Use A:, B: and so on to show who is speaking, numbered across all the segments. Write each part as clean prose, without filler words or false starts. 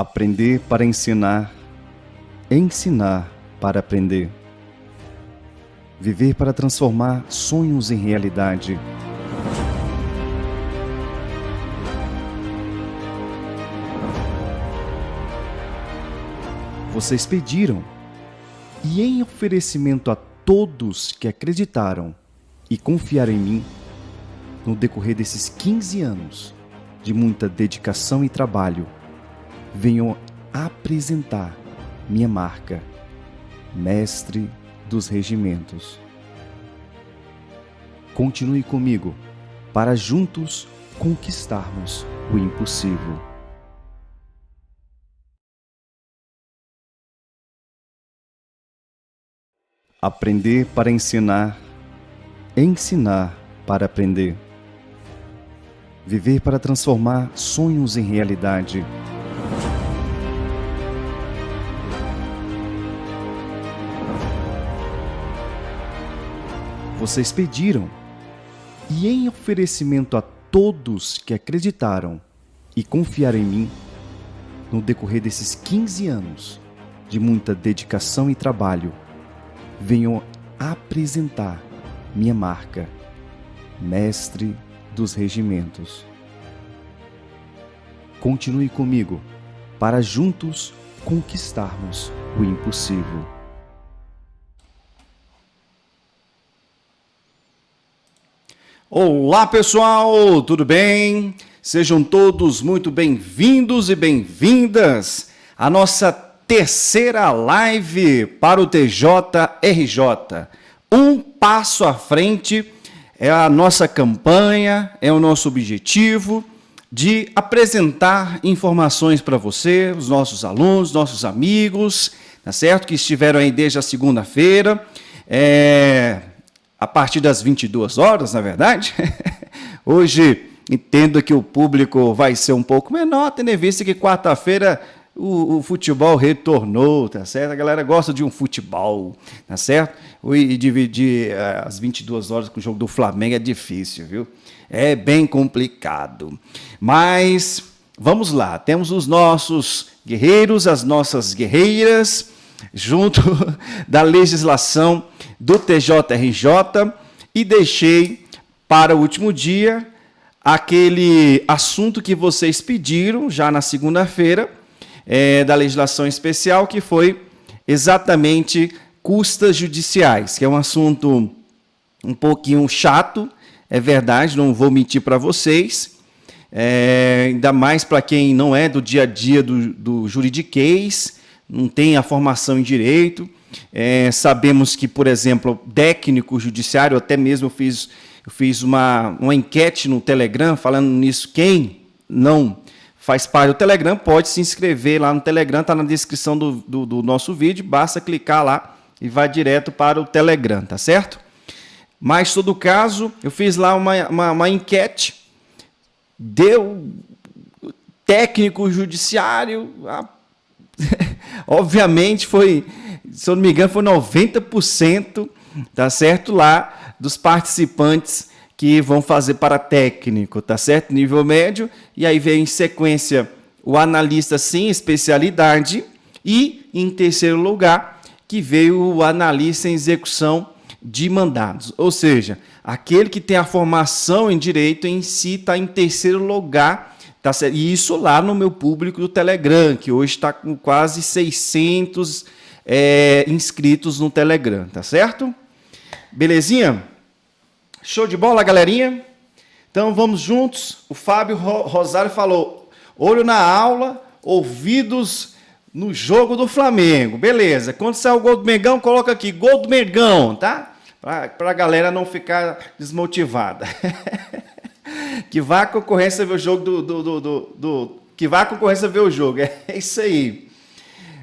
A: Aprender para ensinar, ensinar para aprender. Viver para transformar sonhos em realidade. Vocês pediram, e em oferecimento a todos que acreditaram e confiaram em mim, no decorrer desses 15 anos de muita dedicação e trabalho, venho apresentar minha marca, Mestre dos Regimentos. Continue comigo para juntos conquistarmos o impossível. Aprender para ensinar, ensinar para aprender. Viver para transformar sonhos em realidade. Vocês pediram, e em oferecimento a todos que acreditaram e confiaram em mim, no decorrer desses 15 anos de muita dedicação e trabalho, venho apresentar minha marca, Mestre dos Regimentos. Continue comigo para juntos conquistarmos o impossível. Olá pessoal, tudo bem? Sejam todos muito bem-vindos e bem-vindas à nossa terceira live para o TJRJ. Um passo à frente é a nossa campanha, é o nosso objetivo de apresentar informações para você, os nossos alunos, nossos amigos, tá certo? Que estiveram aí desde a segunda-feira, a partir das 22 horas, na verdade. Hoje, entendo que o público vai ser um pouco menor, tendo em vista que quarta-feira o futebol retornou, tá certo? A galera gosta de um futebol, tá certo? E dividir as 22 horas com o jogo do Flamengo é difícil, viu? É bem complicado. Mas, vamos lá, temos os nossos guerreiros, as nossas guerreiras, junto da legislação do TJRJ, e deixei para o último dia aquele assunto que vocês pediram já na segunda-feira, da legislação especial, que foi exatamente custas judiciais, que é um assunto um pouquinho chato, é verdade, não vou mentir para vocês, ainda mais para quem não é do dia a dia do juridiquês, não tem a formação em direito. Sabemos que, por exemplo, técnico judiciário, até mesmo eu fiz uma enquete no Telegram falando nisso. Quem não faz parte do Telegram pode se inscrever lá no Telegram, está na descrição do nosso vídeo, basta clicar lá e vai direto para o Telegram, tá certo? Mas, em todo caso, eu fiz lá uma enquete, deu técnico judiciário, obviamente foi, se eu não me engano, foi 90%, tá certo, lá dos participantes que vão fazer para técnico, tá certo? Nível médio, e aí vem em sequência o analista sem especialidade e, em terceiro lugar, que veio o analista em execução de mandados. Ou seja, aquele que tem a formação em direito em si está em terceiro lugar, tá certo? E isso lá no meu público do Telegram, que hoje está com quase 600 inscritos no Telegram, tá certo? Belezinha? Show de bola, galerinha? Então, vamos juntos. O Fábio Rosário falou, olho na aula, ouvidos no jogo do Flamengo. Beleza. Quando sair o gol do Mengão, coloca aqui, gol do Mengão, tá? Para a galera não ficar desmotivada. Que vá a concorrência ver o jogo que vá a concorrência ver o jogo. É isso aí.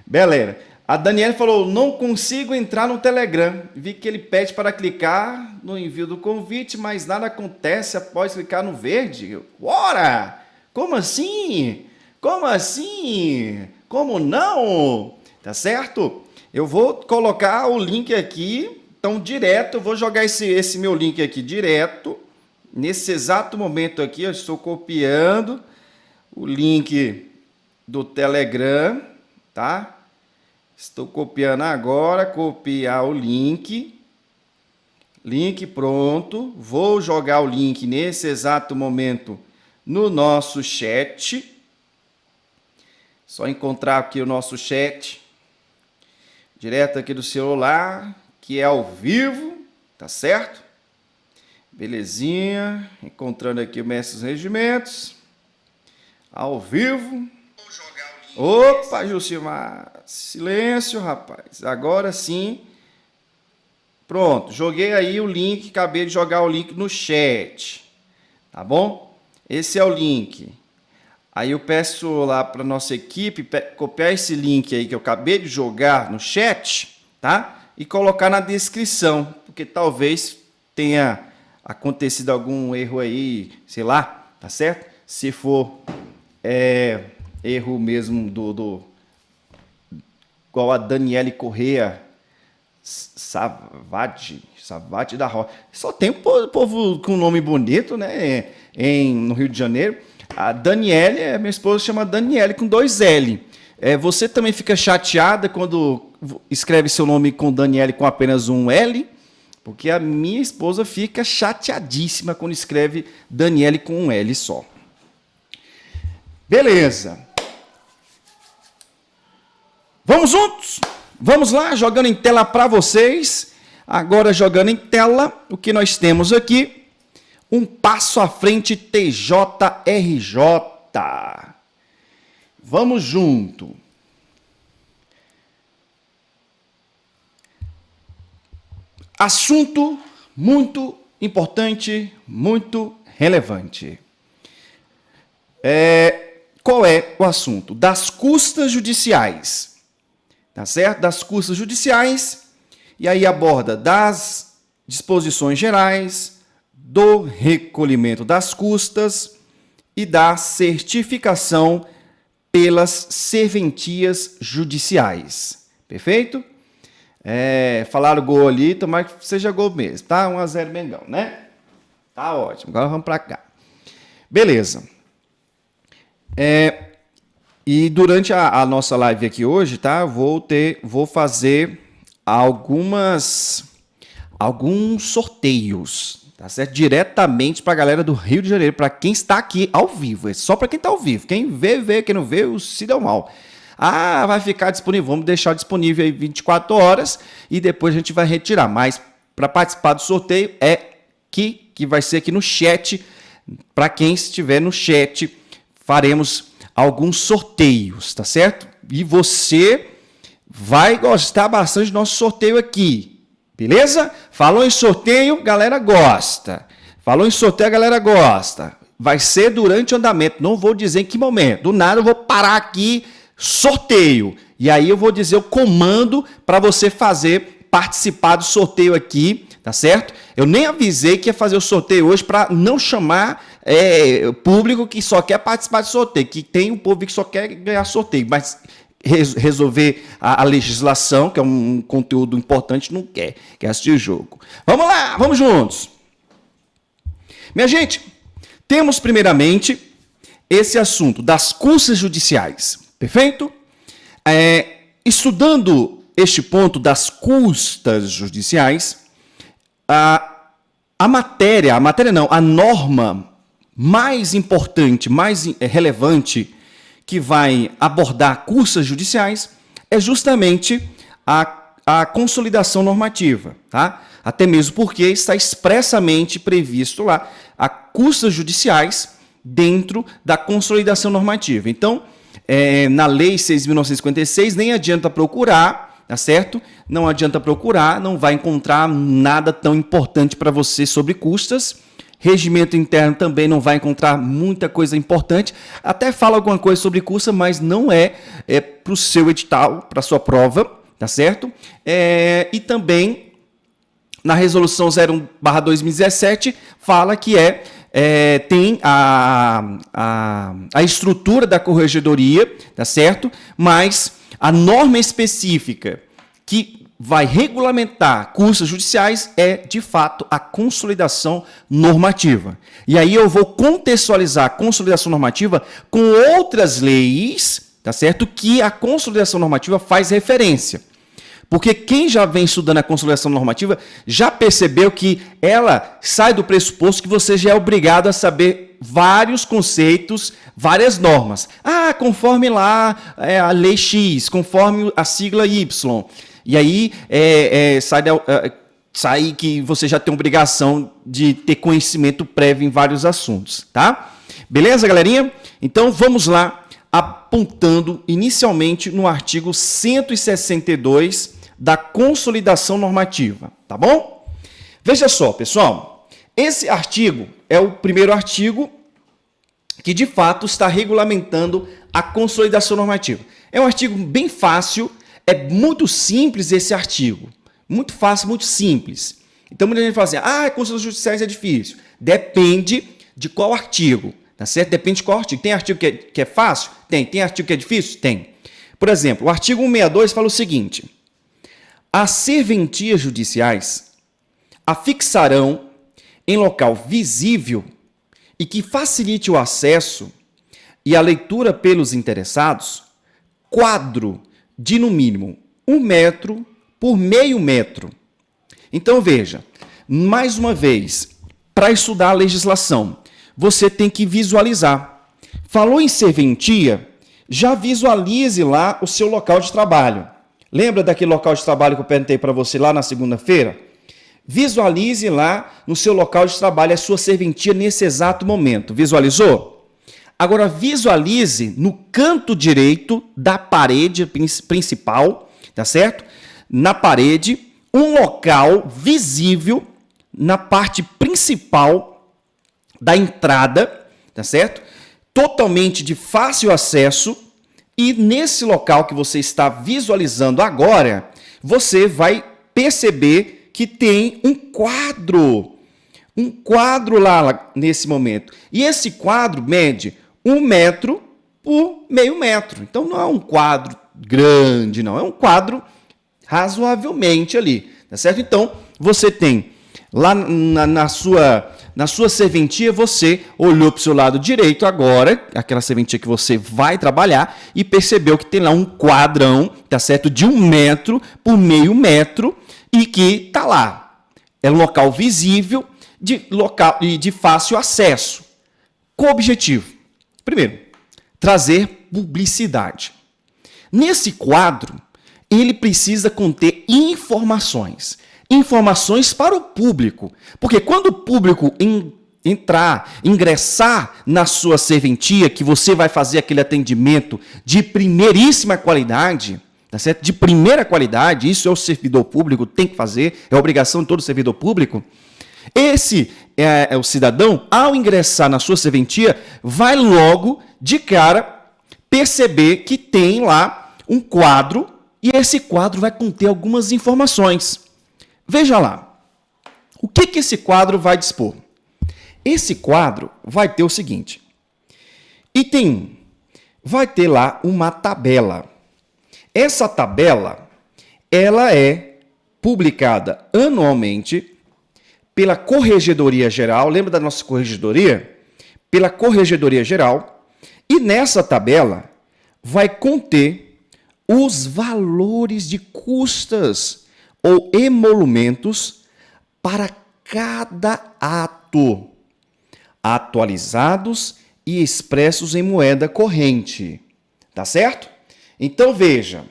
A: Beleza. A Daniela falou, não consigo entrar no Telegram. Vi que ele pede para clicar no envio do convite, mas nada acontece após clicar no verde. Ora! Como assim? Como assim? Como não? Tá certo? Eu vou colocar o link aqui. Então, direto, eu vou jogar esse meu link aqui direto. Nesse exato momento aqui, eu estou copiando o link do Telegram, tá? Estou copiando agora, copiar o link. Link pronto. Vou jogar o link nesse exato momento no nosso chat. Só encontrar aqui o nosso chat. Direto aqui do celular, que é ao vivo, tá certo? Belezinha. Encontrando aqui o Mestre dos Regimentos. Ao vivo. Opa, Jucimar. Silêncio, rapaz. Agora sim. Pronto, joguei aí o link, acabei de jogar o link no chat. Tá bom? Esse é o link. Aí eu peço lá para nossa equipe copiar esse link aí que eu acabei de jogar no chat, tá? E colocar na descrição, porque talvez tenha acontecido algum erro aí, sei lá, tá certo? Se for erro mesmo igual a Daniele Corrêa Savati da Rocha. Só tem povo com nome bonito, né? No Rio de Janeiro. A Daniele, minha esposa chama Daniele com 2 L. Você também fica chateada quando escreve seu nome com Daniele com apenas um L? Porque a minha esposa fica chateadíssima quando escreve Daniele com um L só. Beleza. Vamos juntos? Vamos lá, jogando em tela para vocês. Agora jogando em tela, o que nós temos aqui? Um passo à frente TJRJ. Vamos junto. Assunto muito importante, muito relevante. Qual é o assunto? Das custas judiciais. Tá certo? Das custas judiciais, e aí aborda das disposições gerais, do recolhimento das custas e da certificação pelas serventias judiciais. Perfeito? Falaram gol ali, tomara que seja gol mesmo, tá? 1-0 Mengão, né? Tá ótimo, agora vamos para cá. Beleza. E durante a nossa live aqui hoje, tá? Vou fazer alguns sorteios, tá certo? Diretamente para a galera do Rio de Janeiro, para quem está aqui ao vivo. É só para quem está ao vivo. Quem vê, quem não vê, se deu mal. Vai ficar disponível, vamos deixar disponível aí 24 horas e depois a gente vai retirar. Mas para participar do sorteio que vai ser aqui no chat. Para quem estiver no chat, faremos alguns sorteios, tá certo? E você vai gostar bastante do nosso sorteio aqui, beleza? Falou em sorteio, galera gosta. Falou em sorteio, a galera gosta. Vai ser durante o andamento, não vou dizer em que momento. Do nada eu vou parar aqui, sorteio. E aí eu vou dizer o comando para você participar do sorteio aqui, tá certo? Eu nem avisei que ia fazer o sorteio hoje para não chamar o público que só quer participar de sorteio, que tem um povo que só quer ganhar sorteio, mas resolver a legislação, que é um conteúdo importante, não quer assistir o jogo. Vamos lá, vamos juntos. Minha gente, temos primeiramente esse assunto das custas judiciais, perfeito? Estudando este ponto das custas judiciais, a norma mais importante, mais relevante que vai abordar custas judiciais é justamente a consolidação normativa, tá? Até mesmo porque está expressamente previsto lá a custas judiciais dentro da consolidação normativa. Então, na Lei 6.956, nem adianta procurar, tá certo? Não adianta procurar, não vai encontrar nada tão importante para você sobre custas. Regimento interno também não vai encontrar muita coisa importante. Até fala alguma coisa sobre custa, mas não é para o seu edital, para a sua prova, tá certo? E também na resolução 01/2017 fala que tem a estrutura da corregedoria, tá certo? Mas a norma específica que vai regulamentar custas judiciais de fato, a consolidação normativa. E aí eu vou contextualizar a consolidação normativa com outras leis, tá certo? Que a consolidação normativa faz referência. Porque quem já vem estudando a consolidação normativa já percebeu que ela sai do pressuposto que você já é obrigado a saber vários conceitos, várias normas. Conforme lá a lei X, conforme a sigla Y. E aí sai que você já tem obrigação de ter conhecimento prévio em vários assuntos, tá? Beleza, galerinha? Então vamos lá, apontando inicialmente no artigo 162 da consolidação normativa, tá bom? Veja só, pessoal, esse artigo é o primeiro artigo que de fato está regulamentando a consolidação normativa. É um artigo bem fácil, é muito simples esse artigo. Muito fácil, muito simples. Então muita gente fala assim, consolidações judiciais é difícil. Depende de qual artigo, tá certo? Depende de qual artigo. Tem artigo que é fácil? Tem. Tem artigo que é difícil? Tem. Por exemplo, o artigo 162 fala o seguinte: as serventias judiciais afixarão em local visível e que facilite o acesso e a leitura pelos interessados, quadro de no mínimo 1 metro por meio metro. Então veja, mais uma vez, para estudar a legislação, você tem que visualizar. Falou em serventia, já visualize lá o seu local de trabalho. Lembra daquele local de trabalho que eu perguntei para você lá na segunda-feira? Visualize lá no seu local de trabalho a sua serventia nesse exato momento. Visualizou? Agora visualize no canto direito da parede principal, tá certo? Na parede, um local visível na parte principal da entrada, tá certo? Totalmente de fácil acesso. E nesse local que você está visualizando agora, você vai perceber que tem um quadro lá nesse momento. E esse quadro mede 1 metro por meio metro. Então não é um quadro grande, não. É um quadro razoavelmente ali, tá certo? Então você tem lá na sua serventia, você olhou para o seu lado direito agora, aquela serventia que você vai trabalhar, e percebeu que tem lá um quadrão, tá certo? De 1 metro por meio metro, e que tá lá. É um local visível e de fácil acesso. Qual o objetivo? Primeiro, trazer publicidade. Nesse quadro, ele precisa conter informações. Informações para o público. Porque quando o público ingressar na sua serventia, que você vai fazer aquele atendimento de primeiríssima qualidade, tá certo? De primeira qualidade, isso é o servidor público, tem que fazer, é obrigação de todo servidor público. Esse o cidadão, ao ingressar na sua serventia, vai logo, de cara, perceber que tem lá um quadro, e esse quadro vai conter algumas informações. Veja lá, o que esse quadro vai dispor? Esse quadro vai ter o seguinte: item 1, vai ter lá uma tabela. Essa tabela, ela é publicada anualmente pela Corregedoria Geral. Lembra da nossa Corregedoria? Pela Corregedoria Geral. E nessa tabela vai conter os valores de custas ou emolumentos para cada ato, atualizados e expressos em moeda corrente. Tá certo? Então, veja.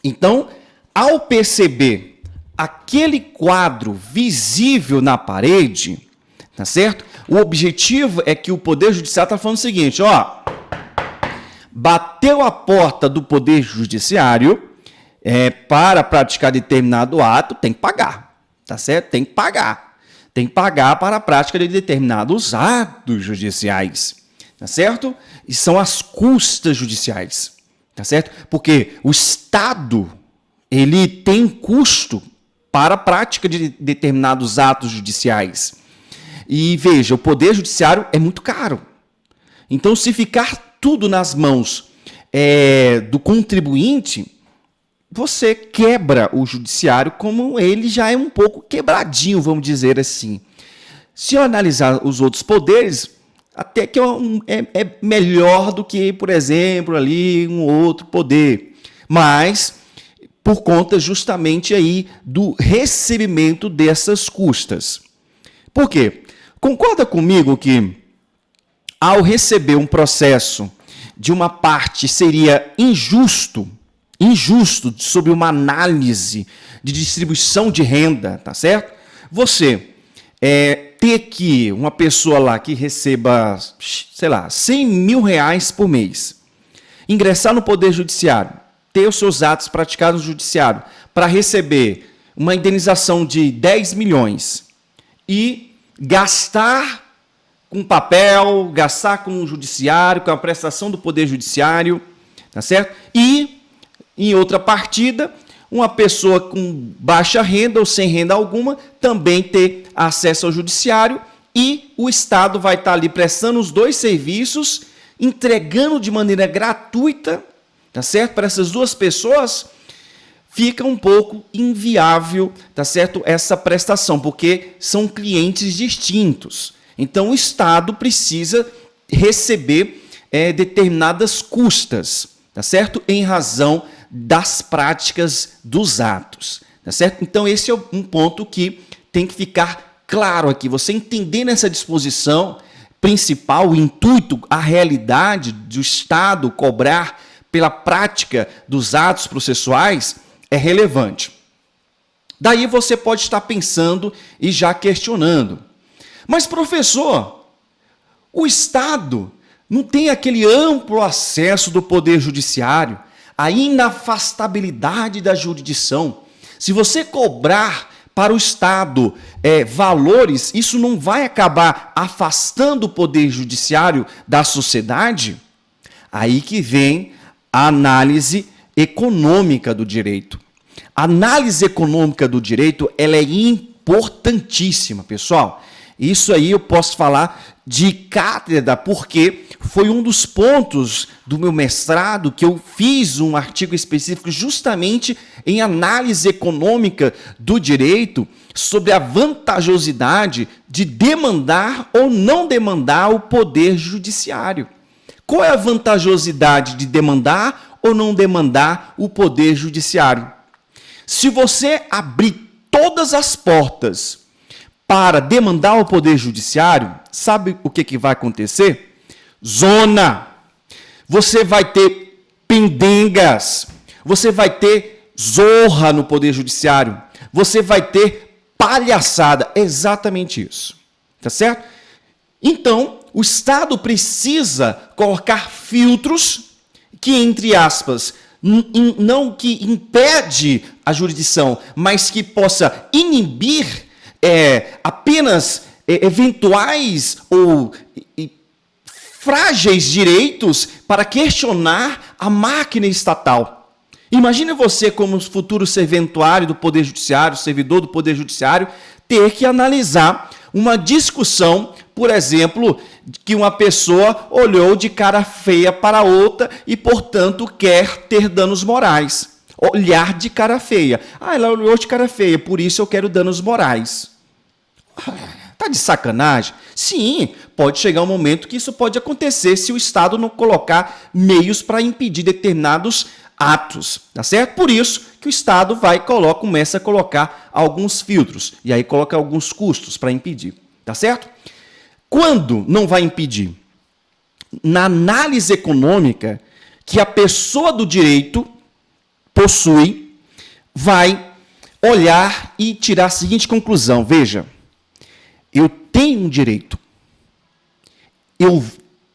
A: Então, ao perceber aquele quadro visível na parede, tá certo? O objetivo é que o Poder Judiciário está falando o seguinte, ó, bateu a porta do Poder Judiciário para praticar determinado ato, tem que pagar, tá certo? Tem que pagar. Tem que pagar para a prática de determinados atos judiciais, tá certo? E são as custas judiciais, tá certo? Porque o Estado, ele tem custo para a prática de determinados atos judiciais. E veja, o Poder Judiciário é muito caro. Então, se ficar tudo nas mãos do contribuinte, você quebra o judiciário como ele já é um pouco quebradinho, vamos dizer assim. Se eu analisar os outros poderes, até que é melhor do que, por exemplo, ali um outro poder. Mas por conta justamente aí do recebimento dessas custas. Por quê? Concorda comigo que ao receber um processo de uma parte seria injusto sobre uma análise de distribuição de renda, tá certo? Você ter que uma pessoa lá que receba, sei lá, 100 mil reais por mês, ingressar no Poder Judiciário, ter os seus atos praticados no Judiciário, para receber uma indenização de 10 milhões e gastar com papel, gastar com o Judiciário, com a prestação do Poder Judiciário, tá certo? E, em outra partida, uma pessoa com baixa renda ou sem renda alguma também ter acesso ao Judiciário e o Estado vai estar ali prestando os dois serviços, entregando de maneira gratuita, tá certo? Para essas duas pessoas, fica um pouco inviável, tá certo? Essa prestação, porque são clientes distintos. Então, o Estado precisa receber determinadas custas, tá certo? Em razão das práticas dos atos, tá certo? Então, esse é um ponto que tem que ficar claro aqui. Você entendendo essa disposição principal, o intuito, a realidade do Estado cobrar pela prática dos atos processuais é relevante. Daí você pode estar pensando e já questionando. Mas, professor, o Estado não tem aquele amplo acesso do Poder Judiciário, a inafastabilidade da jurisdição. Se você cobrar para o Estado valores, isso não vai acabar afastando o Poder Judiciário da sociedade? Aí que vem a análise econômica do direito. A análise econômica do direito ela é importantíssima, pessoal. Isso aí eu posso falar de cátedra, porque foi um dos pontos do meu mestrado que eu fiz um artigo específico justamente em análise econômica do direito sobre a vantajosidade de demandar ou não demandar o Poder Judiciário. Qual é a vantajosidade de demandar ou não demandar o Poder Judiciário? Se você abrir todas as portas para demandar o Poder Judiciário, sabe o que vai acontecer? Zona. Você vai ter pendengas. Você vai ter zorra no Poder Judiciário. Você vai ter palhaçada. Exatamente isso. Tá certo? Então, o Estado precisa colocar filtros que, entre aspas, não que impede a jurisdição, mas que possa inibir apenas eventuais ou frágeis direitos para questionar a máquina estatal. Imagine você como futuro serventuário do Poder Judiciário, servidor do Poder Judiciário, ter que analisar uma discussão, por exemplo, que uma pessoa olhou de cara feia para outra e, portanto, quer ter danos morais. Olhar de cara feia. Ah, ela olhou de cara feia, por isso eu quero danos morais. Tá de sacanagem? Sim, pode chegar um momento que isso pode acontecer se o Estado não colocar meios para impedir determinados atos, tá certo? Por isso que o Estado começa a colocar alguns filtros e aí coloca alguns custos para impedir, tá certo? Quando não vai impedir? Na análise econômica que a pessoa do direito possui, vai olhar e tirar a seguinte conclusão. Veja, eu tenho um direito. Eu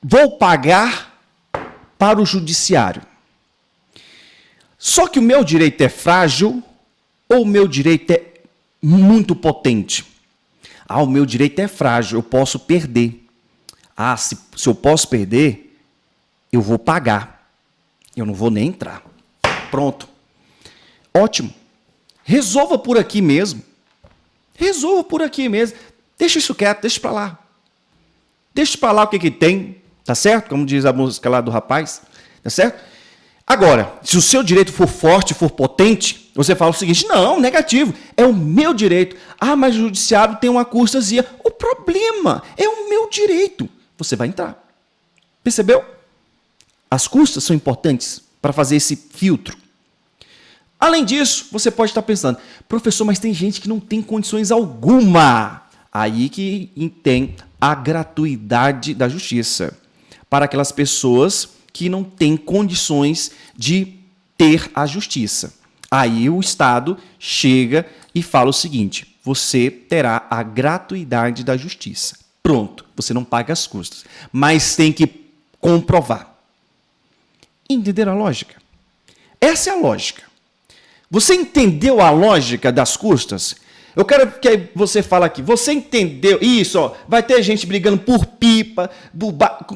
A: vou pagar para o judiciário. Só que o meu direito é frágil ou o meu direito é muito potente? Ah, o meu direito é frágil, eu posso perder. Ah, se eu posso perder, eu vou pagar. Eu não vou nem entrar. Pronto. Ótimo. Resolva por aqui mesmo. Resolva por aqui mesmo. Deixa isso quieto, deixa para lá. Deixa para lá o que tem, tá certo? Como diz a música lá do rapaz, tá certo? Agora, se o seu direito for forte, for potente, você fala o seguinte: não, negativo, é o meu direito. Ah, mas o judiciário tem uma custazinha. O problema é o meu direito. você vai entrar. Percebeu? As custas são importantes para fazer esse filtro. Além disso, você pode estar pensando, professor, mas tem gente que não tem condições alguma. Aí que tem a gratuidade da justiça. Para aquelas pessoas que não têm condições de ter a justiça. Aí o Estado chega e fala o seguinte, você terá a gratuidade da justiça. Pronto, você não paga as custas. Mas tem que comprovar. Entenderam a lógica? Essa é a lógica. Você entendeu a lógica das custas? Eu quero que você fale aqui. Você entendeu? Isso, ó, vai ter gente brigando por pipa,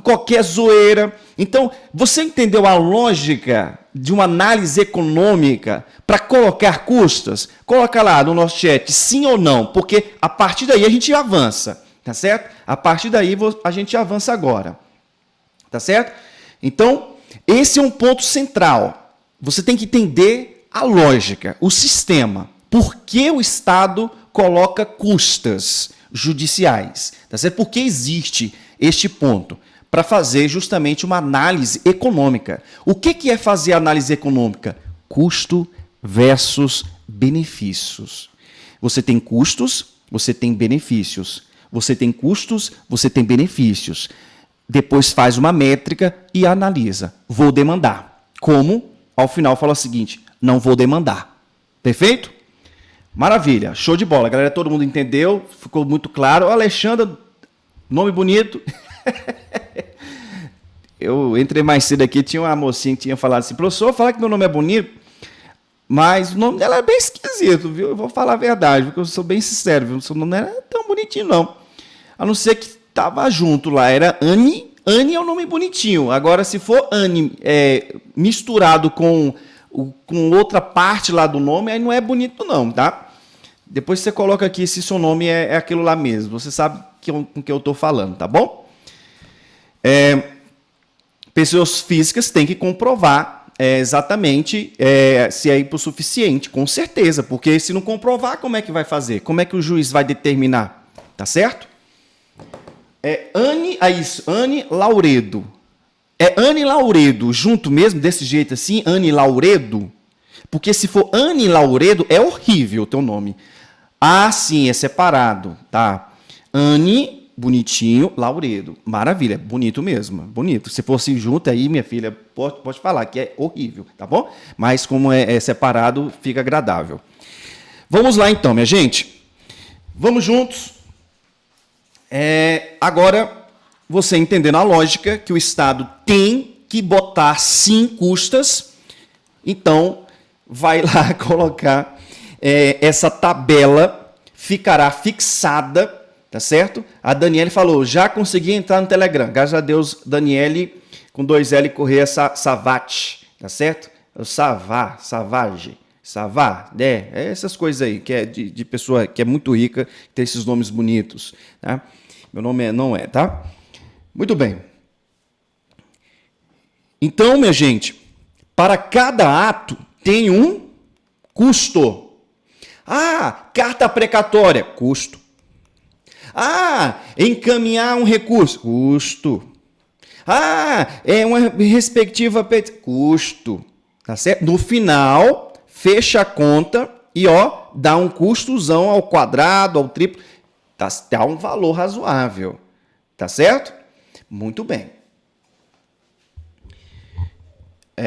A: qualquer zoeira. Então, você entendeu a lógica de uma análise econômica para colocar custas? Coloca lá no nosso chat, sim ou não, porque a partir daí a gente avança, tá certo? A partir daí a gente avança agora, tá certo? Então, esse é um ponto central. Você tem que entender a lógica, o sistema. Por que o Estado coloca custas judiciais? Tá certo? Por que existe este ponto? Para fazer justamente uma análise econômica. O que é fazer análise econômica? Custo versus benefícios. Você tem custos, você tem benefícios. Você tem custos, você tem benefícios. Depois faz uma métrica e analisa. Vou demandar. Como? Ao final fala o seguinte, não vou demandar. Perfeito? Maravilha, show de bola. Galera, todo mundo entendeu? Ficou muito claro. Alexandra, nome bonito. Eu entrei mais cedo aqui, tinha uma mocinha que tinha falado assim, professor, fala que meu nome é bonito, mas o nome dela é bem esquisito, viu? Eu vou falar a verdade, porque eu sou bem sincero, viu? O seu nome não era tão bonitinho, não. A não ser que estava junto lá, era Anne. Anne é um nome bonitinho. Agora, se for Anne misturado com outra parte lá do nome, aí não é bonito não, tá? Depois você coloca aqui se seu nome é aquilo lá mesmo. Você sabe com que eu estou falando, tá bom? Pessoas físicas têm que comprovar exatamente se é hipossuficiente, com certeza, porque se não comprovar, como é que vai fazer? Como é que o juiz vai determinar? Tá certo? Anne Lauredo. É Anne Lauredo, junto mesmo, desse jeito assim, Anne Lauredo? Porque se for Anne Lauredo, é horrível o teu nome. Ah, sim, é separado, tá? Anne, bonitinho, Lauredo. Maravilha, bonito mesmo, bonito. Se fosse junto aí, minha filha, pode falar que é horrível, tá bom? Mas como é separado, fica agradável. Vamos lá então, minha gente. Vamos juntos. Agora, você entendendo a lógica que o Estado tem que botar sim custas, então vai lá colocar essa tabela, ficará fixada, tá certo? A Daniele falou, já consegui entrar no Telegram. Graças a Deus, Daniele, com 2L, Correia Savate, tá certo? Savage, essas coisas aí, que é de pessoa que é muito rica, que tem esses nomes bonitos, tá? Meu nome não é, tá? Muito bem. Então, minha gente, para cada ato tem um custo. Ah, carta precatória, custo. Ah, encaminhar um recurso, custo. Ah, uma respectiva custo. Tá certo? No final, fecha a conta e dá um custozão ao quadrado, ao triplo. Dá um valor razoável. Tá certo? Muito bem.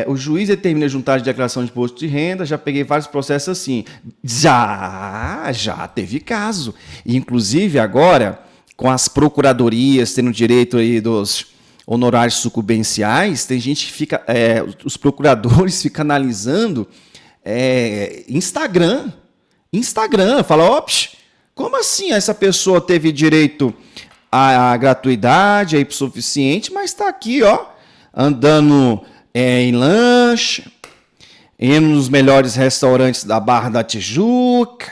A: O juiz determina juntar de declaração de imposto de renda, já peguei vários processos assim. Já teve caso. Inclusive, agora, com as procuradorias tendo direito aí dos honorários sucumbenciais, tem gente que fica... os procuradores ficam analisando Instagram. Fala, como assim essa pessoa teve direito à gratuidade, a hipossuficiente, mas está aqui, andando... em lanche, indo nos melhores restaurantes da Barra da Tijuca,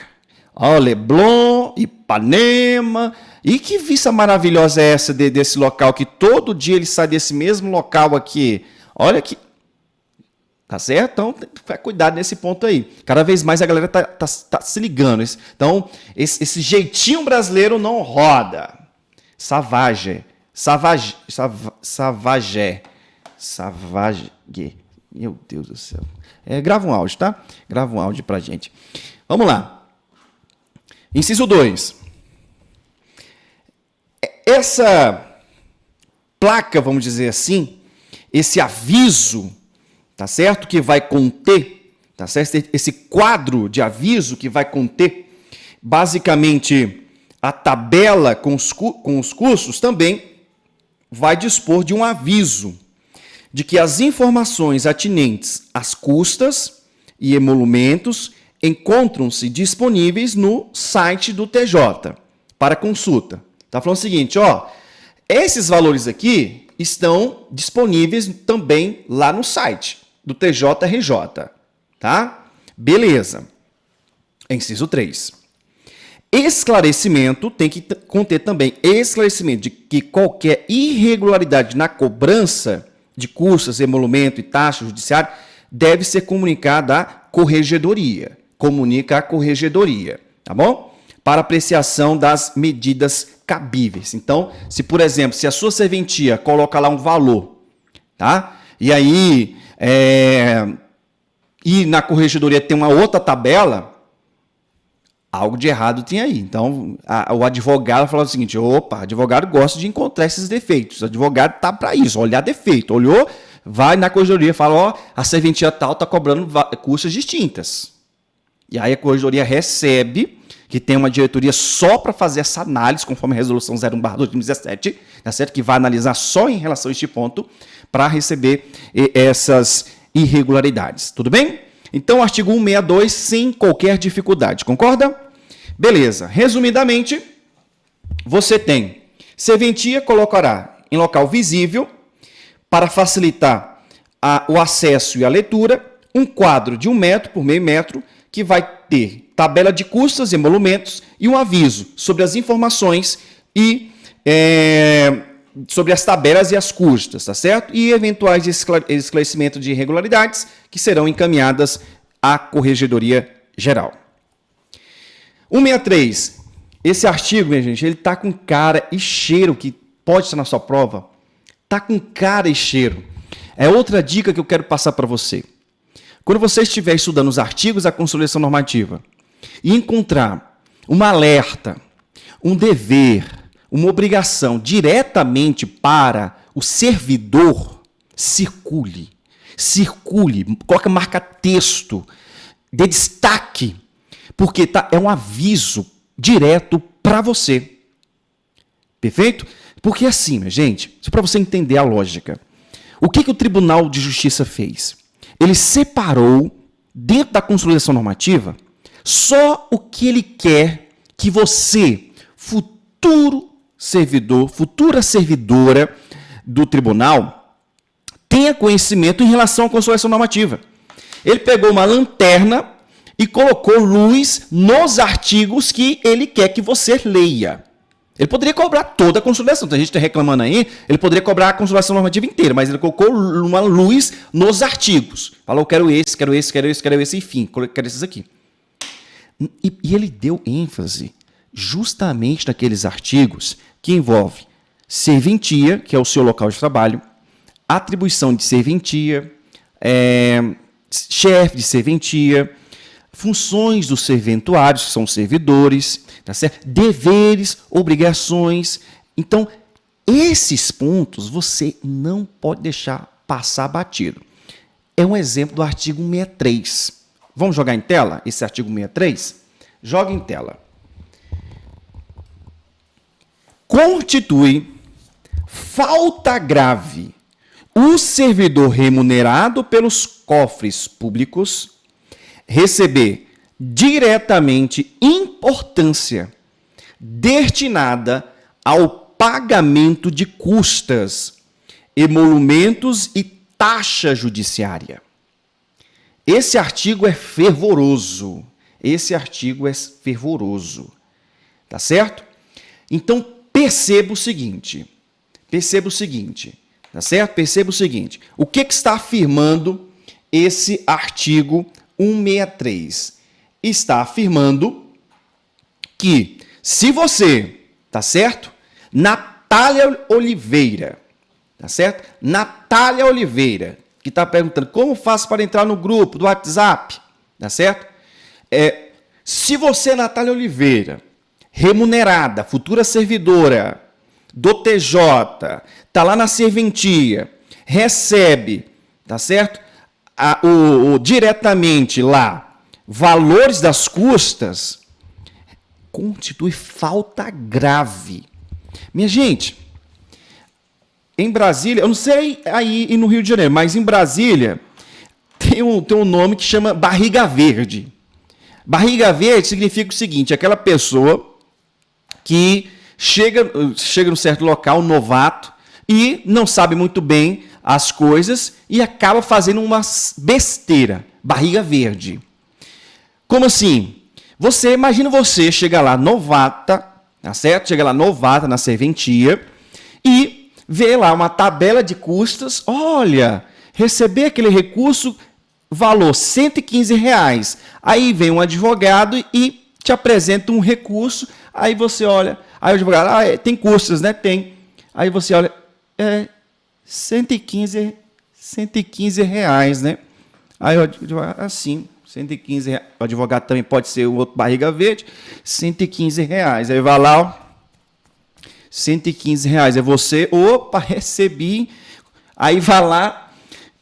A: Leblon, Ipanema. E que vista maravilhosa é essa desse local, que todo dia ele sai desse mesmo local aqui. Olha que... Tá certo? Então, vai cuidar nesse ponto aí. Cada vez mais a galera tá se ligando. Então, esse jeitinho brasileiro não roda. Savage. Meu Deus do céu. Grava um áudio, tá? Grava um áudio pra gente. Vamos lá. Inciso 2. Essa placa, vamos dizer assim, esse aviso, tá certo? Que vai conter, tá certo? Esse quadro de aviso que vai conter, basicamente, a tabela com os cursos também vai dispor de um aviso de que as informações atinentes às custas e emolumentos encontram-se disponíveis no site do TJ para consulta. Está falando o seguinte, ó, esses valores aqui estão disponíveis também lá no site do TJRJ, tá? Beleza. Inciso 3. Esclarecimento tem que conter também esclarecimento de que qualquer irregularidade na cobrança de custas, emolumento e taxa judiciária deve ser comunicada à corregedoria. Comunica à corregedoria, tá bom? Para apreciação das medidas cabíveis. Então, se, por exemplo, se a sua serventia coloca lá um valor, tá? E aí, e na corregedoria tem uma outra tabela, algo de errado tem aí. Então, o advogado fala o seguinte, opa, advogado gosta de encontrar esses defeitos. O advogado tá para isso, olhar defeito. Olhou, vai na corregedoria e fala, ó, a serventia tal está cobrando custas distintas. E aí a corregedoria recebe, que tem uma diretoria só para fazer essa análise, conforme a resolução 01/2017, tá certo? Que vai analisar só em relação a este ponto, para receber essas irregularidades. Tudo bem? Então, artigo 162, sem qualquer dificuldade. Concorda? Beleza. Resumidamente, você tem serventia, colocará em local visível, para facilitar o acesso e a leitura, um quadro de 1 metro por meio metro, que vai ter tabela de custas e emolumentos e um aviso sobre as informações e sobre as tabelas e as custas, tá certo? E eventuais esclarecimentos de irregularidades que serão encaminhadas à Corregedoria Geral. 163. Esse artigo, minha gente, ele tá com cara e cheiro, que pode estar na sua prova. Tá com cara e cheiro. É outra dica que eu quero passar para você. Quando você estiver estudando os artigos da Consolidação Normativa e encontrar uma alerta, um dever, uma obrigação diretamente para o servidor, circule, coloque marca texto, dê destaque, porque é um aviso direto para você. Perfeito? Porque assim, minha gente, só para você entender a lógica, o que o Tribunal de Justiça fez? Ele separou, dentro da consolidação normativa, só o que ele quer que você, futuro servidor, futura servidora do tribunal, tenha conhecimento em relação à consolidação normativa. Ele pegou uma lanterna e colocou luz nos artigos que ele quer que você leia. Ele poderia cobrar toda a consolidação. Tem gente que está reclamando aí, ele poderia cobrar a consolidação normativa inteira, mas ele colocou uma luz nos artigos. Falou, quero esse, enfim, quero esses aqui. E ele deu ênfase justamente naqueles artigos que envolvem serventia, que é o seu local de trabalho, atribuição de serventia, chefe de serventia, funções dos serventuários, que são os servidores, tá certo? Deveres, obrigações. Então, esses pontos você não pode deixar passar batido. É um exemplo do artigo 163. Vamos jogar em tela esse artigo 163? Joga em tela. Constitui falta grave o servidor remunerado pelos cofres públicos receber diretamente importância destinada ao pagamento de custas, emolumentos e taxa judiciária. Esse artigo é fervoroso. Tá certo? Então, perceba o seguinte, tá certo? Perceba o seguinte, o que está afirmando esse artigo 163? Está afirmando que se você, tá certo? Na Natália Oliveira, tá certo? Natália Oliveira, que está perguntando como faço para entrar no grupo do WhatsApp, tá certo? Se você, Natália Oliveira, remunerada, futura servidora do TJ, tá lá na serventia, recebe, tá certo? Diretamente lá, valores das custas, constitui falta grave. Minha gente, em Brasília, eu não sei aí e no Rio de Janeiro, mas em Brasília tem um nome que chama barriga verde. Barriga verde significa o seguinte, aquela pessoa que chega num certo local, um novato, e não sabe muito bem as coisas e acaba fazendo uma besteira. Barriga verde. Como assim? Imagina você chegar lá novata, tá certo? Chega lá novata na serventia e vê lá uma tabela de custas. Olha, receber aquele recurso, valor R$115. Aí vem um advogado e te apresenta um recurso. Aí você olha, aí o advogado, tem custas, né? Tem. Aí você olha, R$115, né? Aí o advogado, assim, R$115. O advogado também pode ser o outro barriga verde, R$115. Aí vai lá, ó, R$115. É você, opa, recebi. Aí vai lá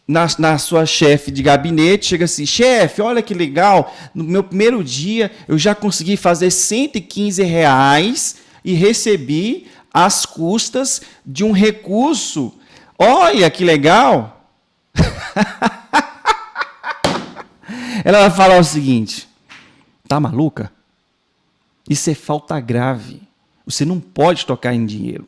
A: na sua chefe de gabinete, chega assim, chefe, olha que legal, no meu primeiro dia eu já consegui fazer R$115 e recebi as custas de um recurso. Olha que legal. Ela vai falar o seguinte, tá maluca? Isso é falta grave. Você não pode tocar em dinheiro.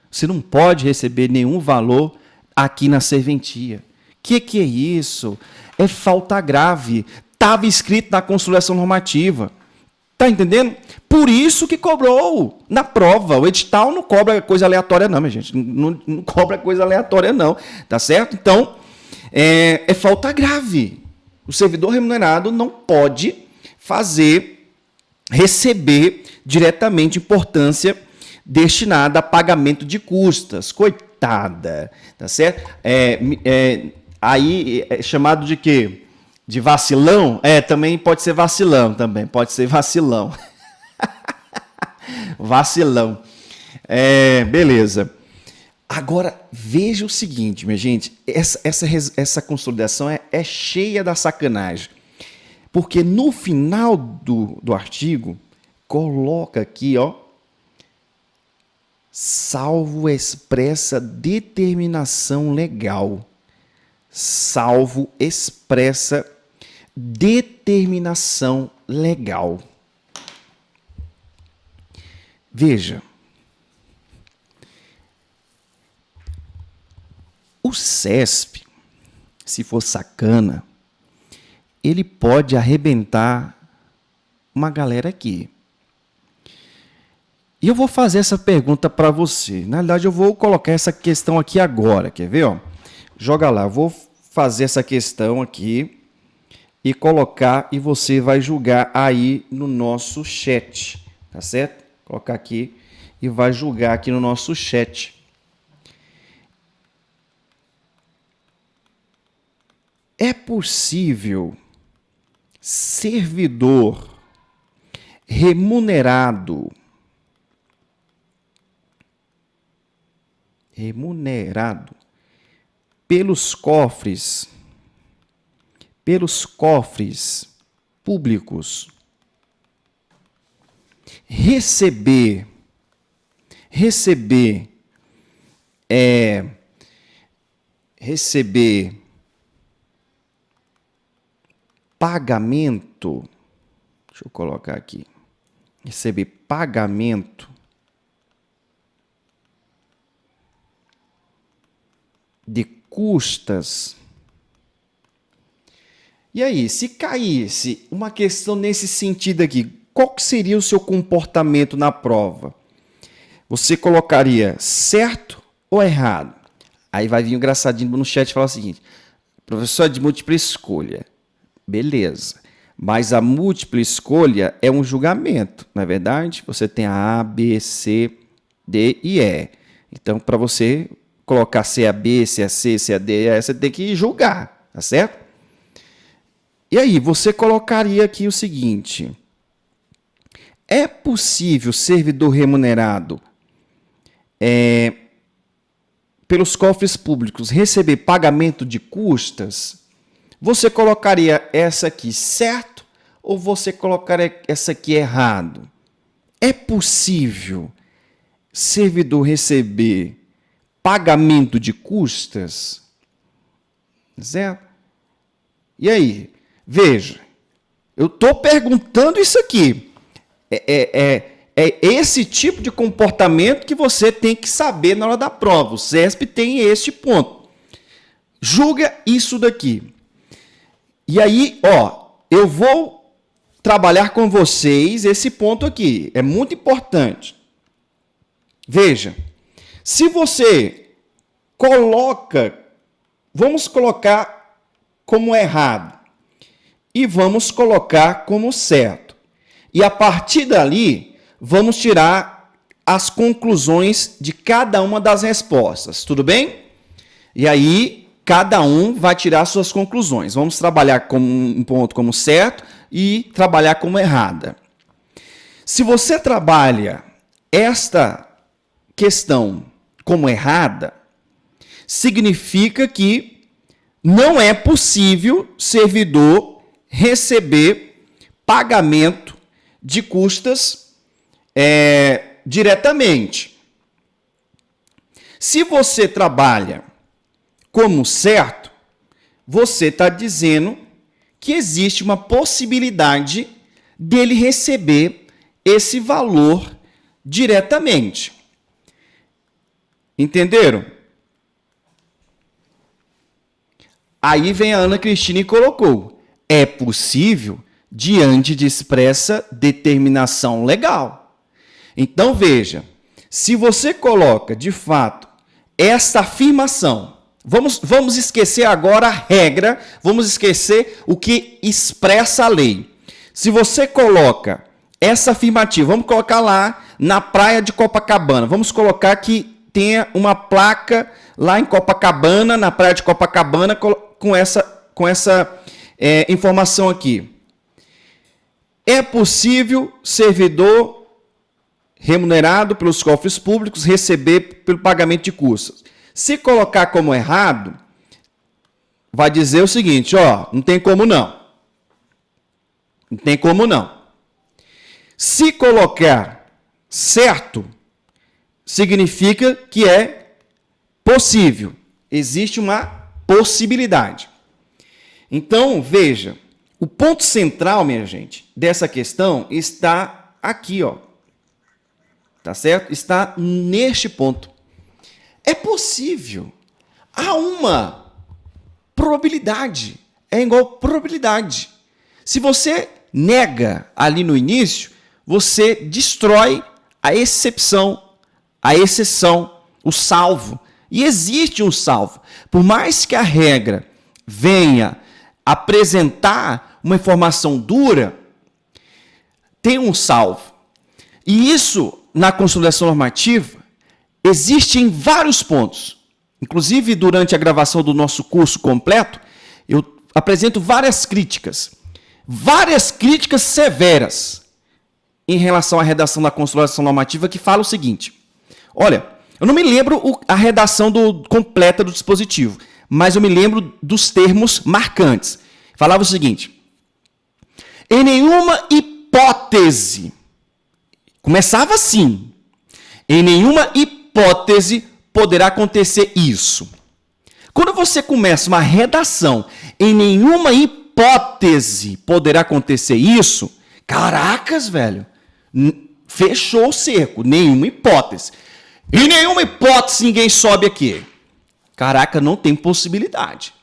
A: Você não pode receber nenhum valor aqui na serventia. Que é isso? É falta grave. Estava escrito na consolidação normativa. Tá entendendo? Por isso que cobrou na prova. O edital não cobra coisa aleatória não, minha gente. Não cobra coisa aleatória não. Tá certo? Então, é falta grave. O servidor remunerado não pode receber diretamente importância destinada a pagamento de custas. Coitada. Tá certo? Aí é chamado de quê? De vacilão? Também pode ser vacilão também. Pode ser vacilão. Vacilão. Beleza. Agora, veja o seguinte, minha gente. Essa consolidação é cheia da sacanagem. Porque no final do artigo, coloca aqui, ó, salvo expressa determinação legal. Salvo expressa determinação legal. Veja, o CESP, se for sacana, ele pode arrebentar uma galera aqui. E eu vou fazer essa pergunta para você. Na verdade, eu vou colocar essa questão aqui agora. Quer ver? Ó? Joga lá. Eu vou fazer essa questão aqui e colocar e você vai julgar aí no nosso chat. Tá certo? Colocar aqui e vai julgar aqui no nosso chat. É possível servidor remunerado pelos cofres públicos receber pagamento, deixa eu colocar aqui, receber pagamento de custas. E aí, se caísse uma questão nesse sentido aqui, qual que seria o seu comportamento na prova? Você colocaria certo ou errado? Aí vai vir o engraçadinho no chat e falar o seguinte, professor, é de múltipla escolha. Beleza. Mas a múltipla escolha é um julgamento, não é verdade? Você tem a A, B, C, D e E. Então, para você colocar se é a B, se é a C, se é a D, você tem que julgar, tá certo? E aí, você colocaria aqui o seguinte: é possível servidor remunerado pelos cofres públicos receber pagamento de custas? Você colocaria essa aqui certo ou você colocaria essa aqui errado? É possível servidor receber pagamento de custas? Certo? E aí? Veja, eu estou perguntando isso aqui. É esse tipo de comportamento que você tem que saber na hora da prova. O CESP tem este ponto. Julga isso daqui. E aí, eu vou trabalhar com vocês esse ponto aqui. É muito importante. Veja, se você coloca, vamos colocar como errado e vamos colocar como certo. E a partir dali, vamos tirar as conclusões de cada uma das respostas, tudo bem? E aí, cada um vai tirar suas conclusões. Vamos trabalhar com um ponto como certo e trabalhar como errada. Se você trabalha esta questão como errada, significa que não é possível servidor receber pagamento de custas diretamente. Se você trabalha como certo, você está dizendo que existe uma possibilidade dele receber esse valor diretamente. Entenderam? Aí vem a Ana Cristina e colocou: é possível diante de expressa determinação legal. Então veja, se você coloca de fato esta afirmação, vamos esquecer agora a regra, vamos esquecer o que expressa a lei. Se você coloca essa afirmativa, vamos colocar lá na praia de Copacabana, vamos colocar que tenha uma placa lá em Copacabana, na praia de Copacabana, com essa informação aqui. É possível servidor remunerado pelos cofres públicos receber pelo pagamento de custas. Se colocar como errado, vai dizer o seguinte, não tem como não. Não tem como não. Se colocar certo, significa que é possível. Existe uma possibilidade. Então, veja, o ponto central, minha gente, dessa questão está aqui, Tá certo? Está neste ponto. É possível. Há uma probabilidade. É igual probabilidade. Se você nega ali no início, você destrói a exceção, a exceção, o salvo. E existe um salvo. Por mais que a regra venha apresentar uma informação dura, tem um salvo. E isso, na consolidação normativa, existe em vários pontos. Inclusive, durante a gravação do nosso curso completo, eu apresento várias críticas severas em relação à redação da consolidação normativa, que fala o seguinte: olha, eu não me lembro a redação completa do dispositivo, mas eu me lembro dos termos marcantes. Falava o seguinte: em nenhuma hipótese, começava assim, em nenhuma hipótese poderá acontecer isso. Quando você começa uma redação, em nenhuma hipótese poderá acontecer isso, caracas, velho, fechou o cerco, nenhuma hipótese. Em nenhuma hipótese ninguém sobe aqui. Caraca, não tem possibilidade.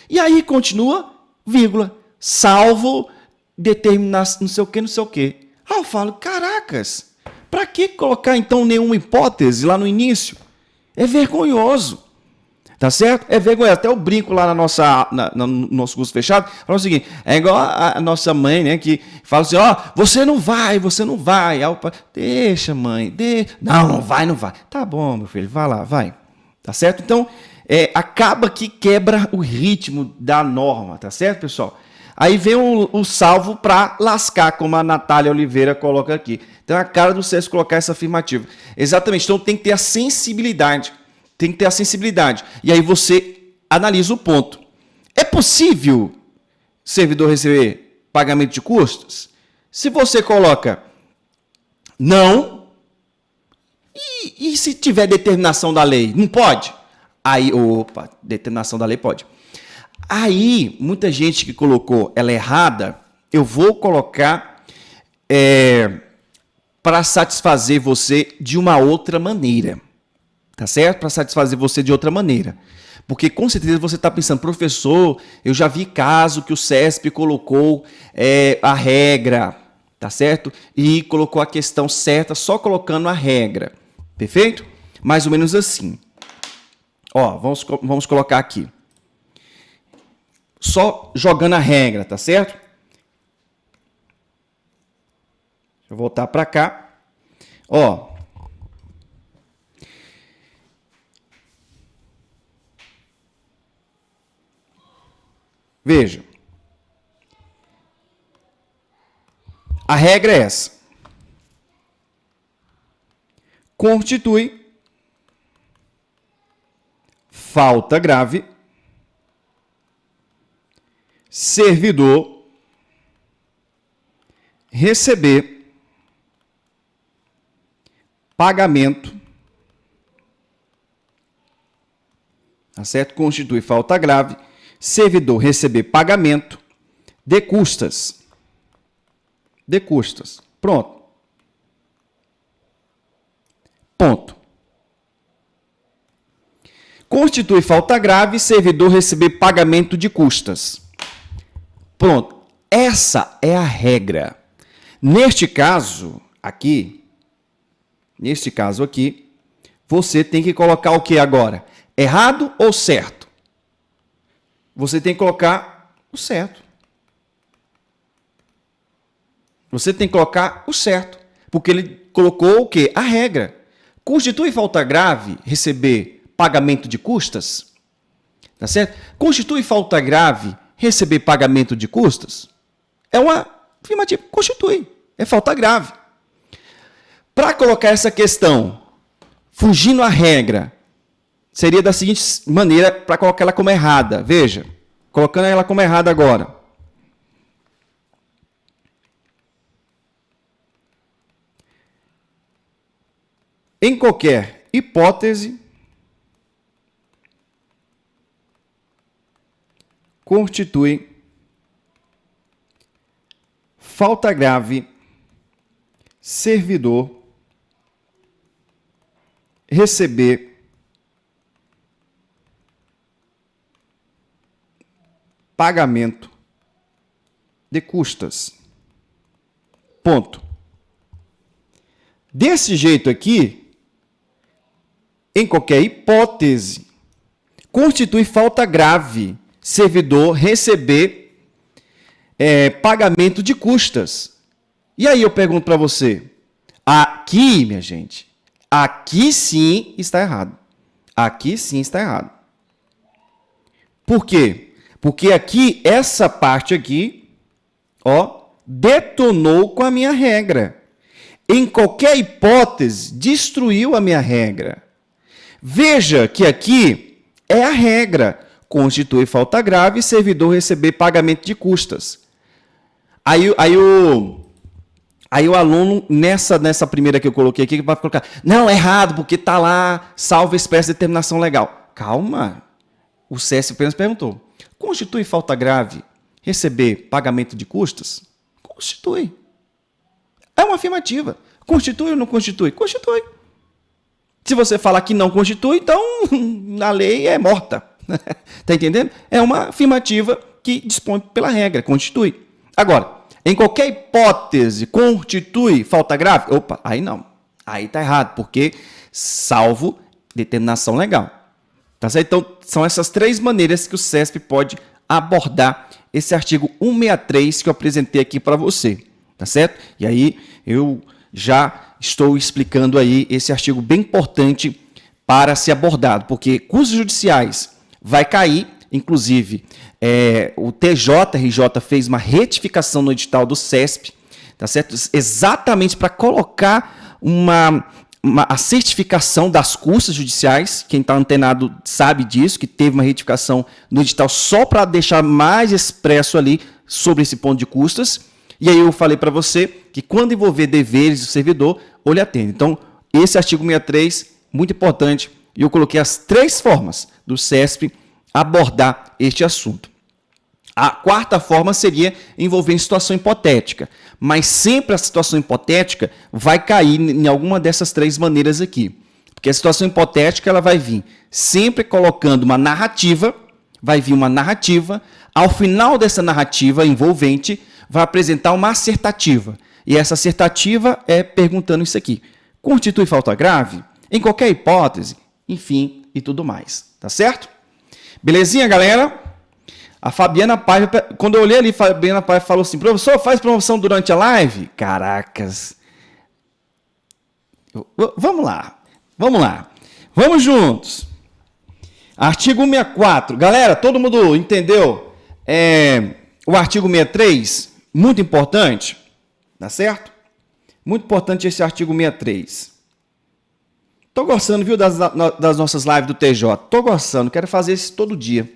A: E aí continua, vírgula, salvo determinar não sei o que, não sei o que. Eu falo, caracas, para que colocar então nenhuma hipótese lá no início? É vergonhoso. Tá certo? É vergonhoso. Até eu brinco lá no nosso curso fechado. Fala o seguinte: é igual a nossa mãe, né? Que fala assim: ó, você não vai, você não vai. Aí o pai, deixa, mãe, deixa. Não, não vai, não vai. Tá bom, meu filho, vai lá, vai. Tá certo? Então, acaba que quebra o ritmo da norma, tá certo, pessoal? Aí vem o salvo para lascar, como a Natália Oliveira coloca aqui. Então, é a cara do César colocar essa afirmativa. Exatamente. Então, tem que ter a sensibilidade. Tem que ter a sensibilidade. E aí você analisa o ponto. É possível servidor receber pagamento de custos? Se você coloca não, e se tiver determinação da lei? Não pode? Aí, opa, determinação da lei pode. Aí, muita gente que colocou ela errada, eu vou colocar para satisfazer você de uma outra maneira. Tá certo? Para satisfazer você de outra maneira. Porque com certeza você está pensando, professor, eu já vi caso que o CESP colocou a regra, tá certo? E colocou a questão certa só colocando a regra. Perfeito? Mais ou menos assim. Ó, vamos colocar aqui. Só jogando a regra, tá certo? Deixa eu voltar para cá. Ó. Veja, a regra é essa. Constitui falta grave, servidor receber pagamento, tá certo? Constitui falta grave, servidor receber pagamento de custas. De custas. Pronto. Ponto. Constitui falta grave, servidor receber pagamento de custas. Pronto. Essa é a regra. Neste caso aqui, você tem que colocar o que agora? Errado ou certo? Você tem que colocar o certo. Você tem que colocar o certo. Porque ele colocou o quê? A regra. Constitui falta grave receber pagamento de custas? Tá certo? Constitui falta grave receber pagamento de custas? É uma afirmativa. Constitui. É falta grave. Para colocar essa questão, fugindo à regra, seria da seguinte maneira, para colocar ela como errada. Veja, colocando ela como errada agora. Em qualquer hipótese, constitui falta grave servidor receber pagamento de custas. Ponto. Desse jeito aqui, em qualquer hipótese, constitui falta grave servidor receber pagamento de custas. E aí eu pergunto para você, aqui, minha gente, aqui sim está errado. Aqui sim está errado. Por quê? Porque aqui, essa parte aqui, ó, detonou com a minha regra. Em qualquer hipótese, destruiu a minha regra. Veja que aqui é a regra. Constitui falta grave, servidor receber pagamento de custas. Aí o aluno, nessa primeira que eu coloquei aqui, vai colocar, não, é errado, porque está lá, salvo espécie de determinação legal. Calma. O CESP apenas perguntou. Constitui falta grave receber pagamento de custas? Constitui. É uma afirmativa. Constitui ou não constitui? Constitui. Se você falar que não constitui, então a lei é morta. Está entendendo? É uma afirmativa que dispõe pela regra, constitui. Agora, em qualquer hipótese, constitui falta grave? Opa, aí não. Aí está errado, porque salvo determinação legal. Tá certo? Então, são essas três maneiras que o CESP pode abordar esse artigo 163 que eu apresentei aqui para você. Tá certo? E aí, eu já estou explicando aí esse artigo bem importante para ser abordado, porque custos judiciais vai cair, inclusive, o TJRJ fez uma retificação no edital do CESP, tá certo? Exatamente para colocar a certificação das custas judiciais. Quem está antenado sabe disso, que teve uma retificação no edital só para deixar mais expresso ali sobre esse ponto de custas. E aí eu falei para você que quando envolver deveres do servidor, olhe atento. Então, esse artigo 63, muito importante, e eu coloquei as três formas do CESP abordar este assunto. A quarta forma seria envolvendo situação hipotética, mas sempre a situação hipotética vai cair em alguma dessas três maneiras aqui. Porque a situação hipotética ela vai vir sempre colocando uma narrativa, vai vir uma narrativa, ao final dessa narrativa envolvente, vai apresentar uma assertativa. E essa assertativa é perguntando isso aqui. Constitui falta grave? Em qualquer hipótese? Enfim, e tudo mais. Tá certo? Belezinha, galera? A Fabiana Paiva, quando eu olhei ali, a Fabiana Paiva falou assim, professor, faz promoção durante a live? Caracas. Vamos lá. Vamos juntos. Artigo 164. Galera, todo mundo entendeu o artigo 63? Muito importante. Tá certo? Muito importante esse artigo 63. Tô gostando, viu, das nossas lives do TJ. Tô gostando, quero fazer isso todo dia.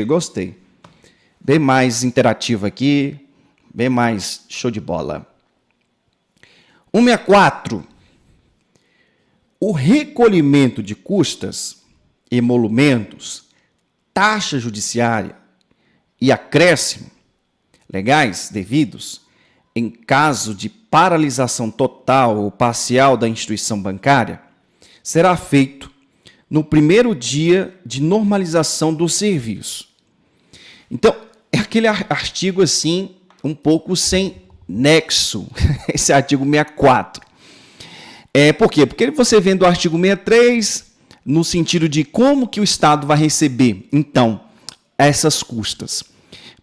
A: Gostei. Bem mais interativo aqui, bem mais show de bola. 164. O recolhimento de custas, emolumentos, taxa judiciária e acréscimo legais devidos em caso de paralisação total ou parcial da instituição bancária será feito no primeiro dia de normalização do serviço. Então, é aquele artigo assim, um pouco sem nexo, esse artigo 64. Por quê? Porque você vendo o artigo 63, no sentido de como que o Estado vai receber, então, essas custas.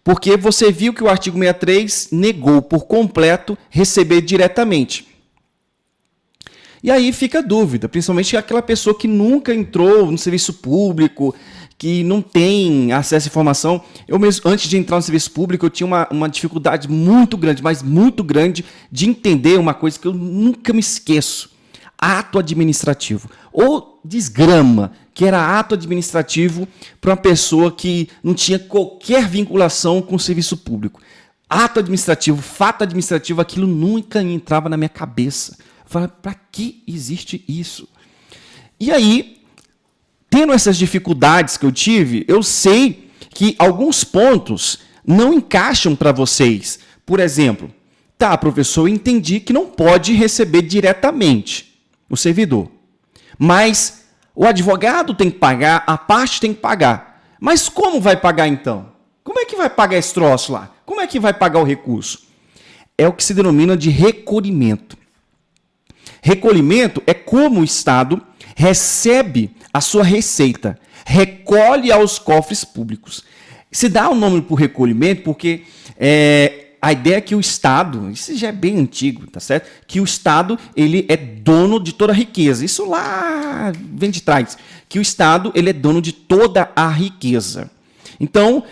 A: Porque você viu que o artigo 63 negou por completo receber diretamente. E aí fica a dúvida, principalmente aquela pessoa que nunca entrou no serviço público, que não tem acesso à informação. Eu mesmo, antes de entrar no serviço público, eu tinha uma dificuldade muito grande, mas muito grande, de entender uma coisa que eu nunca me esqueço. Ato administrativo. Ou desgrama, que era ato administrativo para uma pessoa que não tinha qualquer vinculação com o serviço público. Ato administrativo, fato administrativo, aquilo nunca entrava na minha cabeça. Eu falei, para que existe isso? E aí, tendo essas dificuldades que eu tive, eu sei que alguns pontos não encaixam para vocês. Por exemplo, tá, professor, eu entendi que não pode receber diretamente o servidor. Mas o advogado tem que pagar, a parte tem que pagar. Mas como vai pagar então? Como é que vai pagar esse troço lá? Como é que vai pagar o recurso? É o que se denomina de recolhimento. Recolhimento é como o Estado recebe a sua receita, recolhe aos cofres públicos. Se dá o nome para o recolhimento porque a ideia é que o Estado, isso já é bem antigo, tá certo? Que o Estado ele é dono de toda a riqueza. Isso lá vem de trás. Que o Estado ele é dono de toda a riqueza. Então,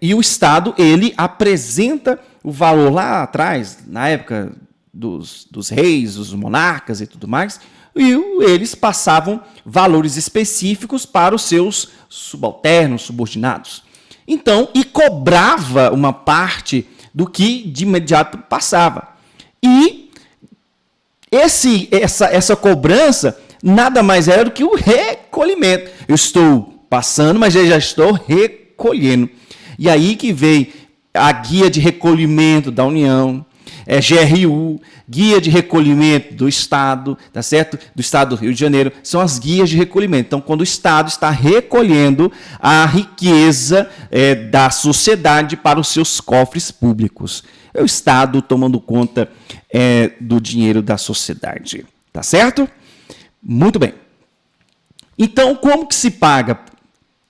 A: e o Estado ele apresenta o valor lá atrás, na época dos reis, dos monarcas e tudo mais, e eles passavam valores específicos para os seus subalternos, subordinados. Então, e cobrava uma parte do que de imediato passava. E essa cobrança nada mais era do que o recolhimento. Eu estou passando, mas eu já estou recolhendo. E aí que veio a guia de recolhimento da União, GRU, guia de recolhimento do Estado, tá certo? Do Estado do Rio de Janeiro, são as guias de recolhimento. Então, quando o Estado está recolhendo a riqueza da sociedade para os seus cofres públicos. É o Estado tomando conta do dinheiro da sociedade, tá certo? Muito bem. Então, como que se paga?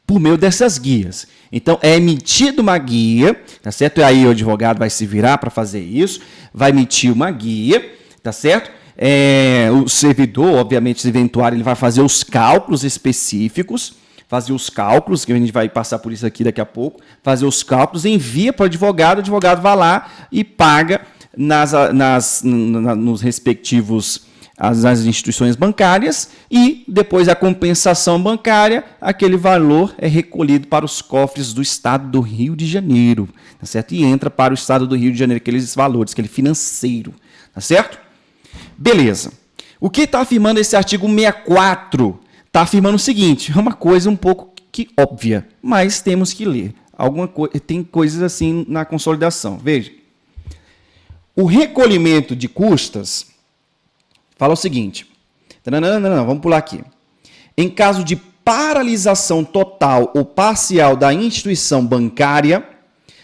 A: Por meio dessas guias. Então, é emitida uma guia, tá certo? E aí o advogado vai se virar para fazer isso, vai emitir uma guia, tá certo? O servidor, obviamente, esse eventuário, ele vai fazer os cálculos específicos, fazer os cálculos, que a gente vai passar por isso aqui daqui a pouco, fazer os cálculos, envia para o advogado vai lá e paga nos respectivos as instituições bancárias e depois a compensação bancária, aquele valor é recolhido para os cofres do Estado do Rio de Janeiro, tá certo? E entra para o Estado do Rio de Janeiro aqueles valores, aquele financeiro, tá certo? Beleza. O que está afirmando esse artigo 64? Está afirmando o seguinte, é uma coisa um pouco que óbvia, mas temos que ler. Tem coisas assim na consolidação. Veja, o recolhimento de custas fala o seguinte, vamos pular aqui. Em caso de paralisação total ou parcial da instituição bancária,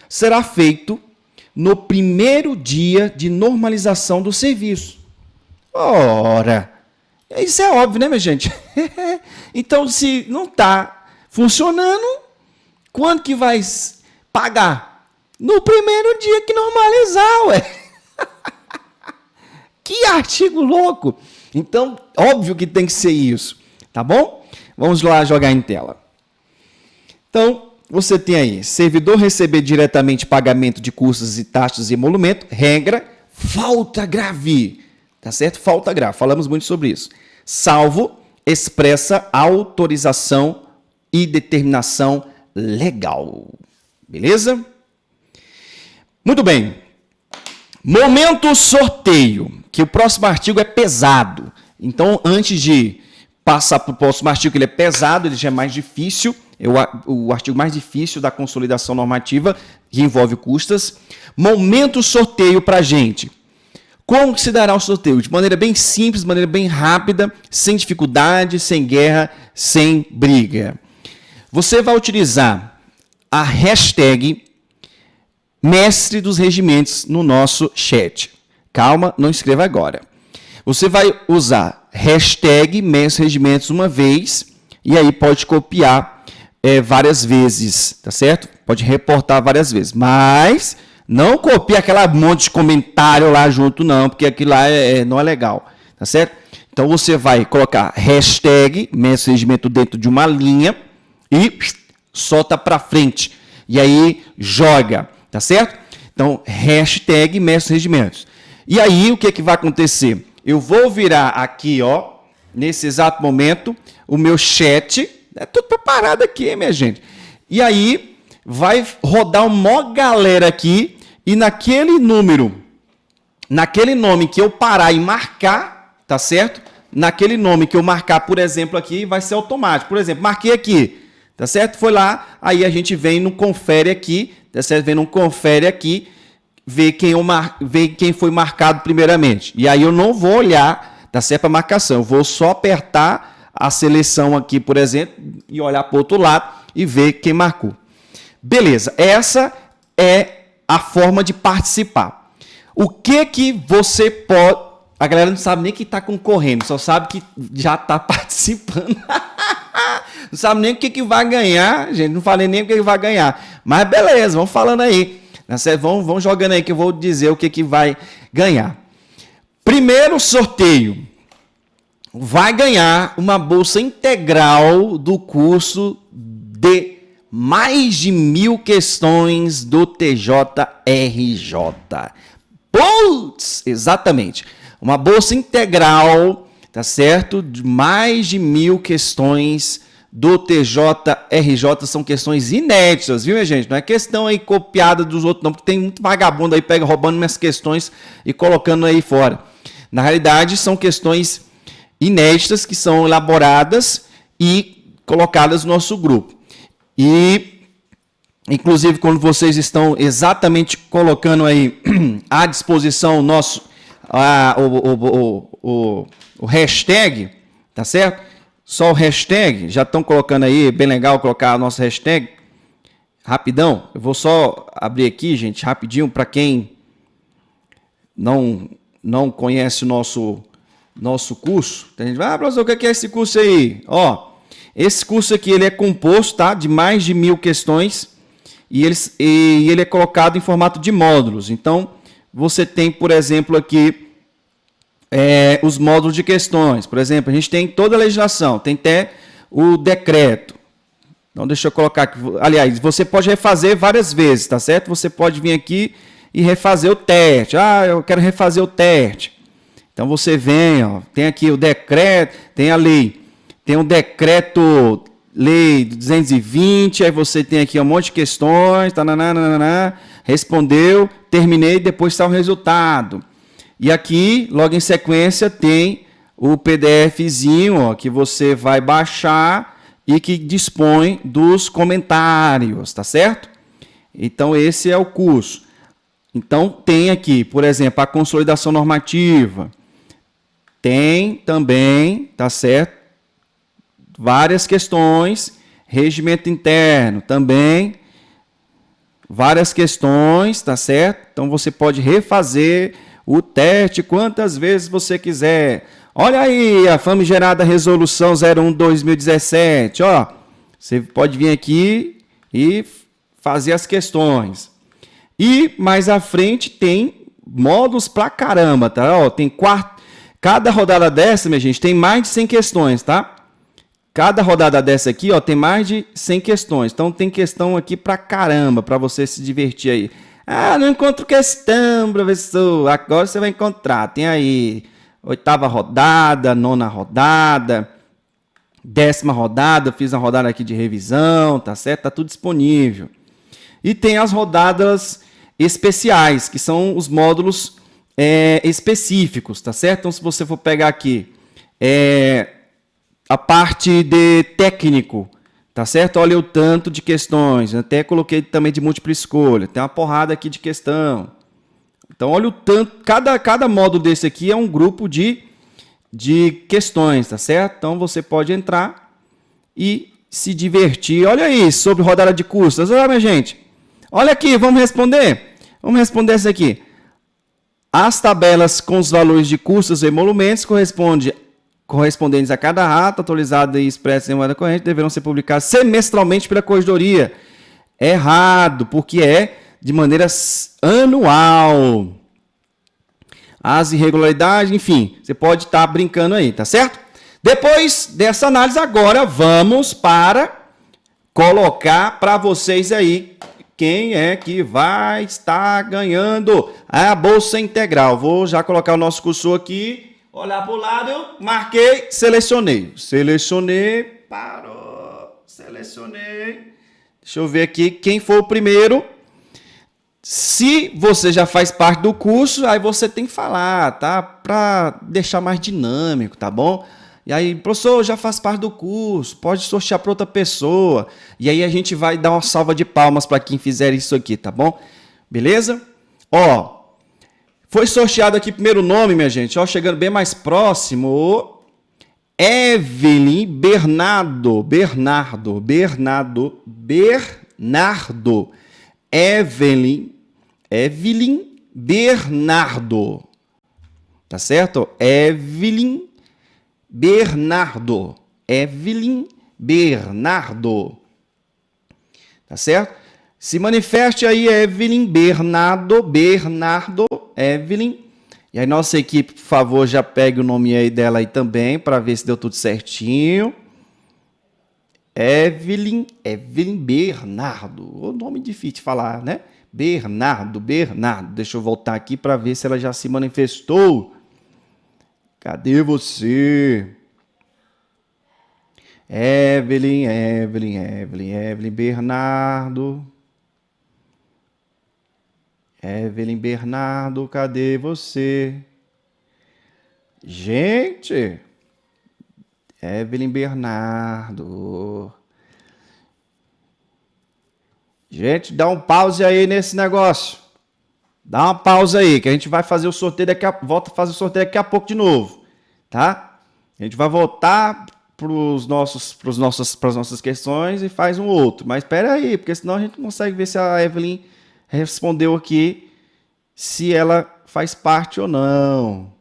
A: será feito no primeiro dia de normalização do serviço. Ora, isso é óbvio, né, minha gente? Então, se não está funcionando, quando que vai pagar? No primeiro dia que normalizar, ué. Que artigo louco! Então, óbvio que tem que ser isso, tá bom? Vamos lá jogar em tela. Então, você tem aí, servidor receber diretamente pagamento de custos e taxas e emolumento, regra, falta grave, tá certo? Falta grave, falamos muito sobre isso. Salvo expressa autorização e determinação legal. Beleza? Muito bem. Momento sorteio, que o próximo artigo é pesado. Então, antes de passar para o próximo artigo, que ele é pesado, ele já é mais difícil, é o artigo mais difícil da consolidação normativa, que envolve custas. Momento sorteio para a gente. Como que se dará o sorteio? De maneira bem simples, de maneira bem rápida, sem dificuldade, sem guerra, sem briga. Você vai utilizar a hashtag Mestre dos Regimentos no nosso chat. Calma, não escreva agora. Você vai usar hashtag Mestre dos Regimentos uma vez e aí pode copiar várias vezes, tá certo? Pode reportar várias vezes, mas não copia aquela monte de comentário lá junto não, porque aquilo lá não é legal, tá certo? Então você vai colocar hashtag Mestre dos Regimentos dentro de uma linha e solta para frente. E aí joga. Tá certo? Então, hashtag Mestre Regimentos. E aí, o que vai acontecer? Eu vou virar aqui, ó, nesse exato momento, o meu chat. É tudo preparado aqui, minha gente. E aí, vai rodar uma galera aqui e naquele nome que eu parar e marcar, tá certo? Naquele nome que eu marcar, por exemplo, aqui, vai ser automático. Por exemplo, marquei aqui, tá certo? Foi lá, aí a gente vem no confere aqui, tá certo? Vem no confere aqui, vê quem foi marcado primeiramente. E aí eu não vou olhar, tá certo? A marcação, eu vou só apertar a seleção aqui, por exemplo, e olhar para o outro lado e ver quem marcou. Beleza, essa é a forma de participar. O que você pode... A galera não sabe nem que está concorrendo, só sabe que já está participando. Não sabe nem o que vai ganhar, gente. Não falei nem o que vai ganhar. Mas beleza, vamos falando aí. Vão jogando aí que eu vou dizer o que vai ganhar. Primeiro sorteio. Vai ganhar uma bolsa integral do curso de mais de 1000 questões do TJRJ. Putz, exatamente. Uma bolsa integral, tá certo? De mais de 1000 questões do TJRJ, são questões inéditas, viu, minha gente? Não é questão aí copiada dos outros, não, porque tem muito vagabundo aí, pega roubando minhas questões e colocando aí fora. Na realidade, são questões inéditas que são elaboradas e colocadas no nosso grupo. E, inclusive, quando vocês estão exatamente colocando aí à disposição o hashtag, tá certo? Só o hashtag, já estão colocando aí, bem legal colocar a nossa hashtag. Rapidão, eu vou só abrir aqui, gente, rapidinho, para quem não conhece o nosso curso. Tem gente, professor, o que é esse curso aí? Ó, Esse curso aqui ele é composto, tá, de mais de 1000 questões e ele é colocado em formato de módulos. Então, você tem, por exemplo, aqui os módulos de questões. Por exemplo, a gente tem toda a legislação, tem até o decreto. Então, deixa eu colocar aqui. Aliás, você pode refazer várias vezes, tá certo? Você pode vir aqui e refazer o teste. Ah, eu quero refazer o teste. Então, você vem, ó, tem aqui o decreto, tem a lei. Tem um decreto, lei 220, aí você tem aqui um monte de questões, respondeu, terminei, depois está o resultado. E aqui, logo em sequência, tem o PDFzinho, ó, que você vai baixar e que dispõe dos comentários, tá certo? Então, esse é o curso. Então, tem aqui, por exemplo, a consolidação normativa. Tem também, tá certo? Várias questões, regimento interno também, várias questões, tá certo? Então, você pode refazer o teste quantas vezes você quiser. Olha aí a famigerada resolução 01/2017, ó. Você pode vir aqui e fazer as questões. E mais à frente tem módulos pra caramba, tá? Ó, tem cada rodada dessa, minha gente, tem mais de 100 questões, tá? Cada rodada dessa aqui, ó, tem mais de 100 questões. Então, tem questão aqui pra caramba, pra você se divertir aí. Ah, não encontro questão, professor. Agora você vai encontrar. Tem aí 8ª rodada, 9ª rodada, 10ª rodada. Fiz uma rodada aqui de revisão, tá certo? Tá tudo disponível. E tem as rodadas especiais, que são os módulos específicos, tá certo? Então, se você for pegar aqui a parte de técnico, tá certo? Olha o tanto de questões. Até coloquei também de múltipla escolha. Tem uma porrada aqui de questão. Então, olha o tanto. Cada módulo desse aqui é um grupo de questões, tá certo? Então, você pode entrar e se divertir. Olha aí, sobre rodada de custas. Olha, minha gente. Olha aqui, vamos responder? Vamos responder essa aqui. As tabelas com os valores de custos e emolumentos correspondentes a cada ata atualizada e expressa em moeda corrente deverão ser publicadas semestralmente pela Corregedoria. Errado, porque é de maneira anual. As irregularidades, enfim, você pode estar brincando aí, tá certo? Depois dessa análise, agora vamos para colocar para vocês aí quem é que vai estar ganhando a Bolsa Integral. Vou já colocar o nosso cursor aqui. Olhar para o lado, marquei, selecionei. Selecionei, parou, selecionei. Deixa eu ver aqui quem foi o primeiro. Se você já faz parte do curso, aí você tem que falar, tá? Para deixar mais dinâmico, tá bom? E aí, professor, já faz parte do curso, pode sortear para outra pessoa. E aí a gente vai dar uma salva de palmas para quem fizer isso aqui, tá bom? Beleza? Ó, foi sorteado aqui primeiro nome, minha gente, ó, chegando bem mais próximo, Evelyn Bernardo, Evelyn Bernardo, tá certo? Evelyn Bernardo, tá certo? Se manifeste aí, Evelyn Bernardo, Evelyn. E aí, nossa equipe, por favor, já pegue o nome aí dela aí também, para ver se deu tudo certinho. Evelyn Bernardo. O nome difícil de falar, né? Bernardo. Deixa eu voltar aqui para ver se ela já se manifestou. Cadê você? Evelyn Bernardo. Evelyn Bernardo, cadê você? Gente, Evelyn Bernardo. Gente, dá um pause aí nesse negócio. Dá uma pausa aí, que a gente vai fazer o sorteio volta a fazer o sorteio daqui a pouco de novo, tá? A gente vai voltar para as nossas questões e faz um outro. Mas espera aí, porque senão a gente não consegue ver se a Evelyn respondeu aqui, se ela faz parte ou não.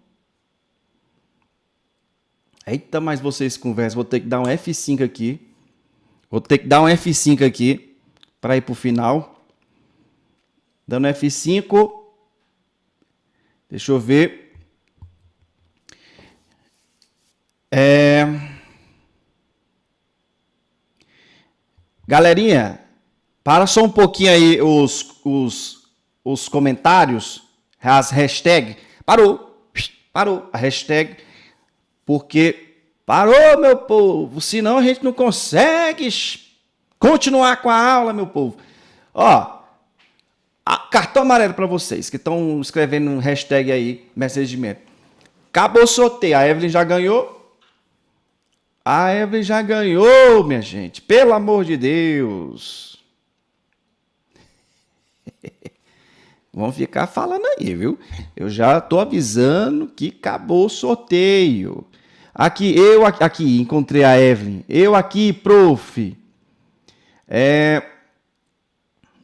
A: Eita, mas vocês conversam. Vou ter que dar um F5 aqui. Vou ter que dar um F5 aqui para ir para o final. Dando F5. Deixa eu ver. Galerinha, para só um pouquinho aí os comentários, as hashtags. Parou a hashtag, porque parou, meu povo, senão a gente não consegue continuar com a aula, meu povo. Ó, cartão amarelo para vocês que estão escrevendo um hashtag aí, mensagem. Acabou o sorteio, a Evelyn já ganhou. A Evelyn já ganhou, minha gente. Pelo amor de Deus. Vamos ficar falando aí, viu? Eu já tô avisando que acabou o sorteio. Aqui, encontrei a Evelyn. Eu aqui, prof.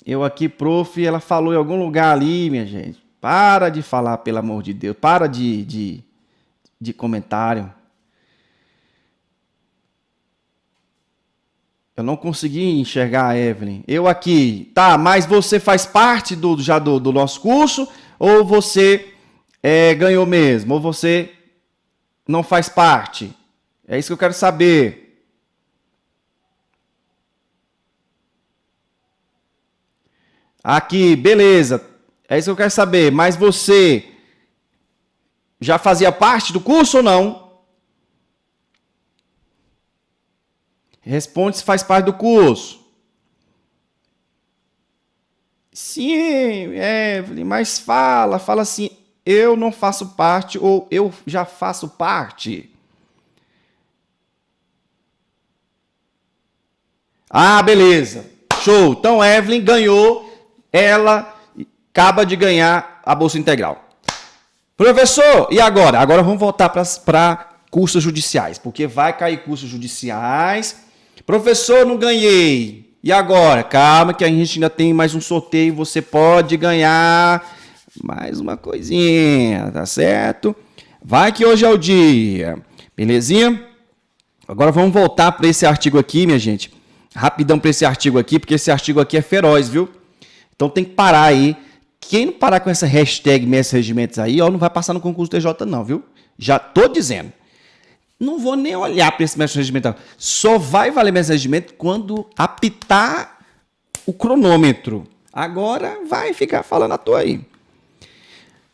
A: Ela falou em algum lugar ali, minha gente. Para de falar, pelo amor de Deus. Para de comentário. Eu não consegui enxergar a Evelyn. Eu aqui. Tá, mas você faz parte do nosso curso? Ou você ganhou mesmo? Ou você não faz parte? É isso que eu quero saber. Aqui, beleza. É isso que eu quero saber. Mas você já fazia parte do curso ou não? Responde se faz parte do curso. Sim, Evelyn, mas fala assim, eu não faço parte ou eu já faço parte. Ah, beleza. Show. Então, Evelyn ganhou, ela acaba de ganhar a Bolsa Integral. Professor, e agora? Agora vamos voltar para custas judiciais, porque vai cair custos judiciais. Professor, não ganhei. E agora? Calma que a gente ainda tem mais um sorteio. Você pode ganhar mais uma coisinha, tá certo? Vai que hoje é o dia. Belezinha? Agora vamos voltar para esse artigo aqui, minha gente. Rapidão para esse artigo aqui, porque esse artigo aqui é feroz, viu? Então tem que parar aí. Quem não parar com essa hashtag Mestres Regimentos aí, ó, não vai passar no concurso TJ não, viu? Já tô dizendo. Não vou nem olhar para esse mestre regimental. Só vai valer mestre regimento quando apitar o cronômetro. Agora vai ficar falando à toa aí.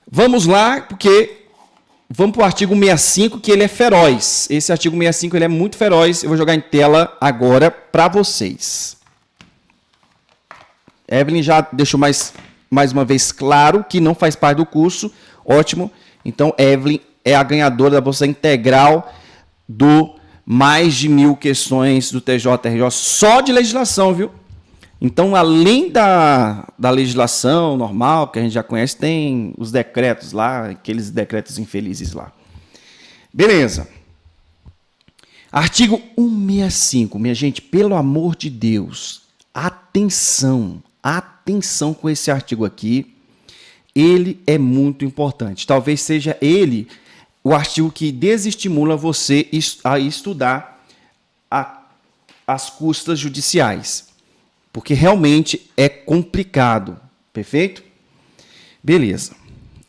A: Vamos lá, porque vamos para o artigo 65, que ele é feroz. Esse artigo 65 ele é muito feroz. Eu vou jogar em tela agora para vocês. Evelyn já deixou mais uma vez claro que não faz parte do curso. Ótimo. Então, Evelyn é a ganhadora da Bolsa Integral do mais de 1000 questões do TJ-RJ, só de legislação, viu? Então, além da legislação normal, que a gente já conhece, tem os decretos lá, aqueles decretos infelizes lá. Beleza. Artigo 165, minha gente, pelo amor de Deus, atenção com esse artigo aqui, ele é muito importante. Talvez seja ele o artigo que desestimula você a estudar as custas judiciais. Porque realmente é complicado. Perfeito? Beleza.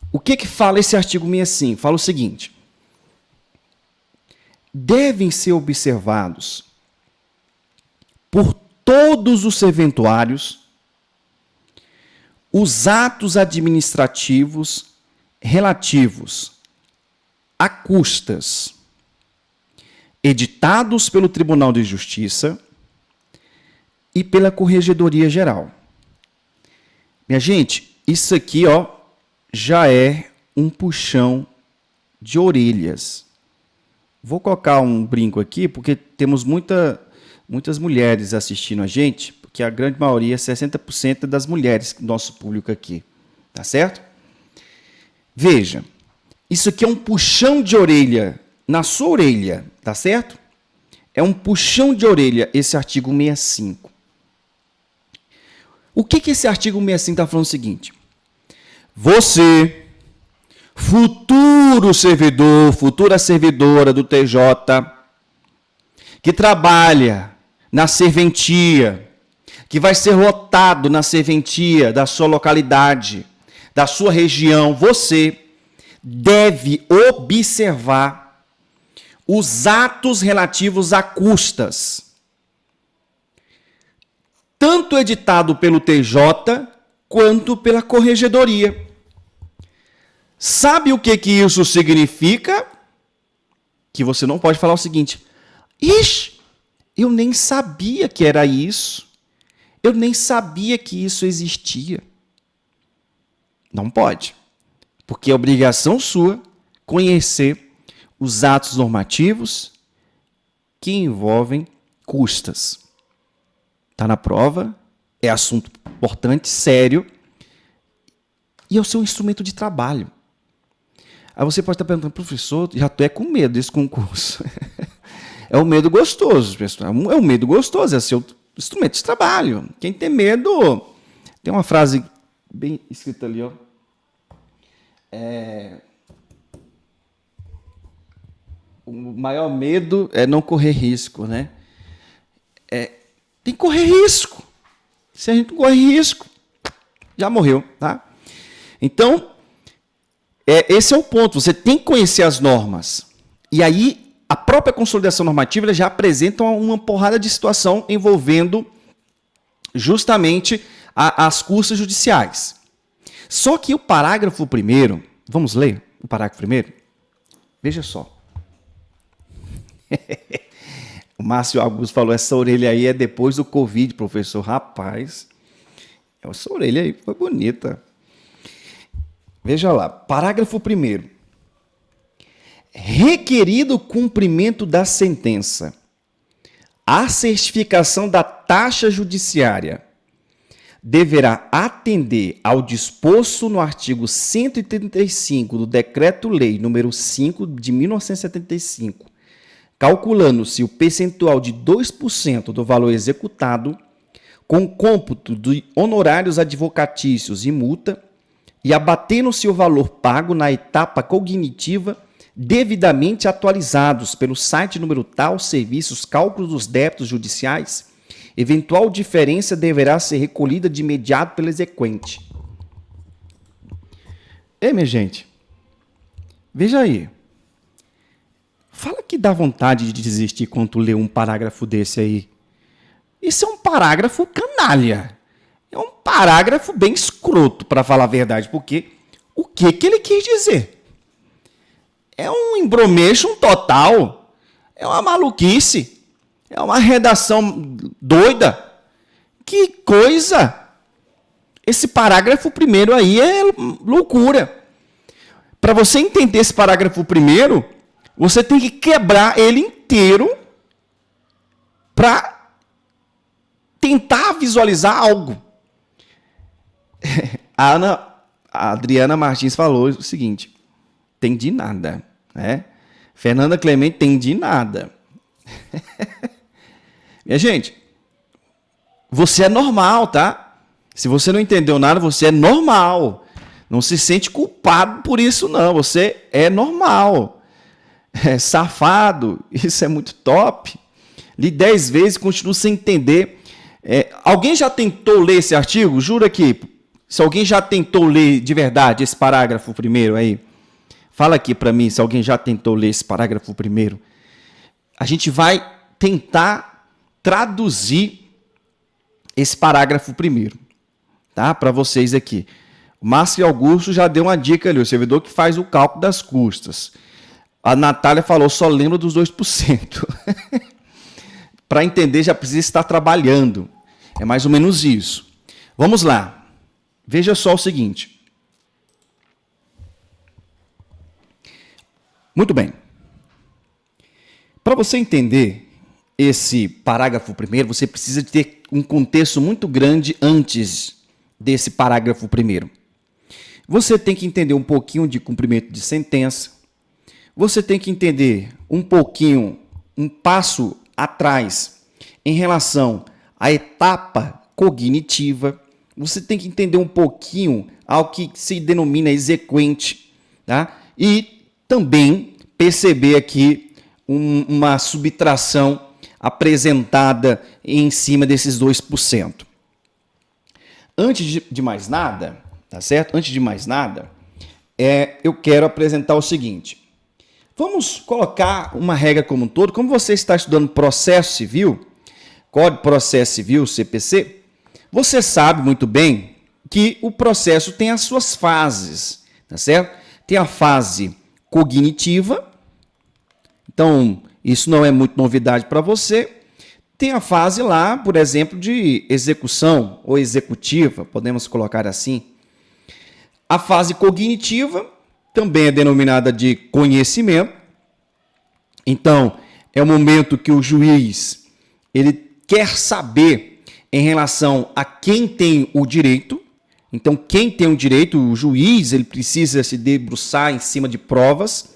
A: O que fala esse artigo 65? Fala o seguinte. Devem ser observados por todos os serventuários os atos administrativos relativos a custas editados pelo Tribunal de Justiça e pela Corregedoria Geral. Minha gente, isso aqui, ó, já é um puxão de orelhas. Vou colocar um brinco aqui, porque temos muitas mulheres assistindo a gente, porque a grande maioria, 60% das mulheres do nosso público aqui. Tá certo? Veja, isso aqui é um puxão de orelha na sua orelha, tá certo? É um puxão de orelha esse artigo 65. O que esse artigo 65 está falando o seguinte? Você futuro servidor, futura servidora do TJ, que trabalha na serventia, que vai ser lotado na serventia da sua localidade, da sua região, você deve observar os atos relativos a custas, tanto editado pelo TJ quanto pela corregedoria. Sabe o que isso significa? Que você não pode falar o seguinte: ixi, eu nem sabia que era isso. Eu nem sabia que isso existia. Não pode. Porque é obrigação sua conhecer os atos normativos que envolvem custas. Está na prova, é assunto importante, sério, e é o seu instrumento de trabalho. Aí você pode estar perguntando: professor, já estou com medo desse concurso. É um medo gostoso, pessoal. É um medo gostoso, é seu instrumento de trabalho. Quem tem medo... Tem uma frase bem escrita ali, ó. O maior medo é não correr risco, né? Tem que correr risco. Se a gente não correr risco, já morreu, tá? Então, esse é o ponto. Você tem que conhecer as normas. E aí, a própria consolidação normativa ela já apresenta uma porrada de situação envolvendo justamente as custas judiciais. Só que o parágrafo 1º, vamos ler o parágrafo 1º? Veja só. O Márcio Augusto falou: essa orelha aí é depois do Covid, professor. Rapaz, essa orelha aí foi bonita. Veja lá, parágrafo 1º. Requerido o cumprimento da sentença, a certificação da taxa judiciária deverá atender ao disposto no artigo 135 do Decreto-Lei nº 5 de 1975, calculando-se o percentual de 2% do valor executado, com cômputo de honorários advocatícios e multa, e abatendo-se o valor pago na etapa cognitiva, devidamente atualizados pelo site número tal, serviços, cálculos dos débitos judiciais, eventual diferença deverá ser recolhida de imediato pelo exequente. Minha gente, veja aí. Fala que dá vontade de desistir quando tu lê um parágrafo desse aí. Isso é um parágrafo canalha. É um parágrafo bem escroto, para falar a verdade, porque o que ele quis dizer? É um embromation total, é uma maluquice, é uma redação doida. Que coisa! Esse parágrafo 1º aí é loucura. Para você entender esse parágrafo 1º, você tem que quebrar ele inteiro para tentar visualizar algo. A Adriana Martins falou o seguinte: entendi nada. Né? Fernanda Clemente, entendi nada. Minha gente, você é normal, tá? Se você não entendeu nada, você é normal. Não se sente culpado por isso, não. Você é normal. Safado, isso é muito top. Li 10 vezes e continuo sem entender. Alguém já tentou ler esse artigo? Jura aqui. Se alguém já tentou ler de verdade esse parágrafo 1º aí, fala aqui para mim se alguém já tentou ler esse parágrafo 1º. A gente vai tentar traduzir esse parágrafo 1º, tá? Para vocês aqui. O Márcio Augusto já deu uma dica ali, o servidor que faz o cálculo das custas. A Natália falou: só lembra dos 2%. Para entender, já precisa estar trabalhando. É mais ou menos isso. Vamos lá. Veja só o seguinte. Muito bem. Para você entender esse parágrafo 1º, você precisa ter um contexto muito grande antes desse parágrafo 1º. Você tem que entender um pouquinho de cumprimento de sentença. Você tem que entender um pouquinho, um passo atrás em relação à etapa cognitiva. Você tem que entender um pouquinho ao que se denomina exequente, tá? E também perceber aqui uma subtração apresentada em cima desses 2%. Antes de mais nada, tá certo? Antes de mais nada, eu quero apresentar o seguinte. Vamos colocar uma regra como um todo. Como você está estudando processo civil, Código de Processo Civil, CPC, você sabe muito bem que o processo tem as suas fases, tá certo? Tem a fase cognitiva, então isso não é muito novidade para você. Tem a fase lá, por exemplo, de execução ou executiva, podemos colocar assim. A fase cognitiva também é denominada de conhecimento. Então, é o momento que o juiz ele quer saber em relação a quem tem o direito. Então, quem tem o direito, o juiz, ele precisa se debruçar em cima de provas,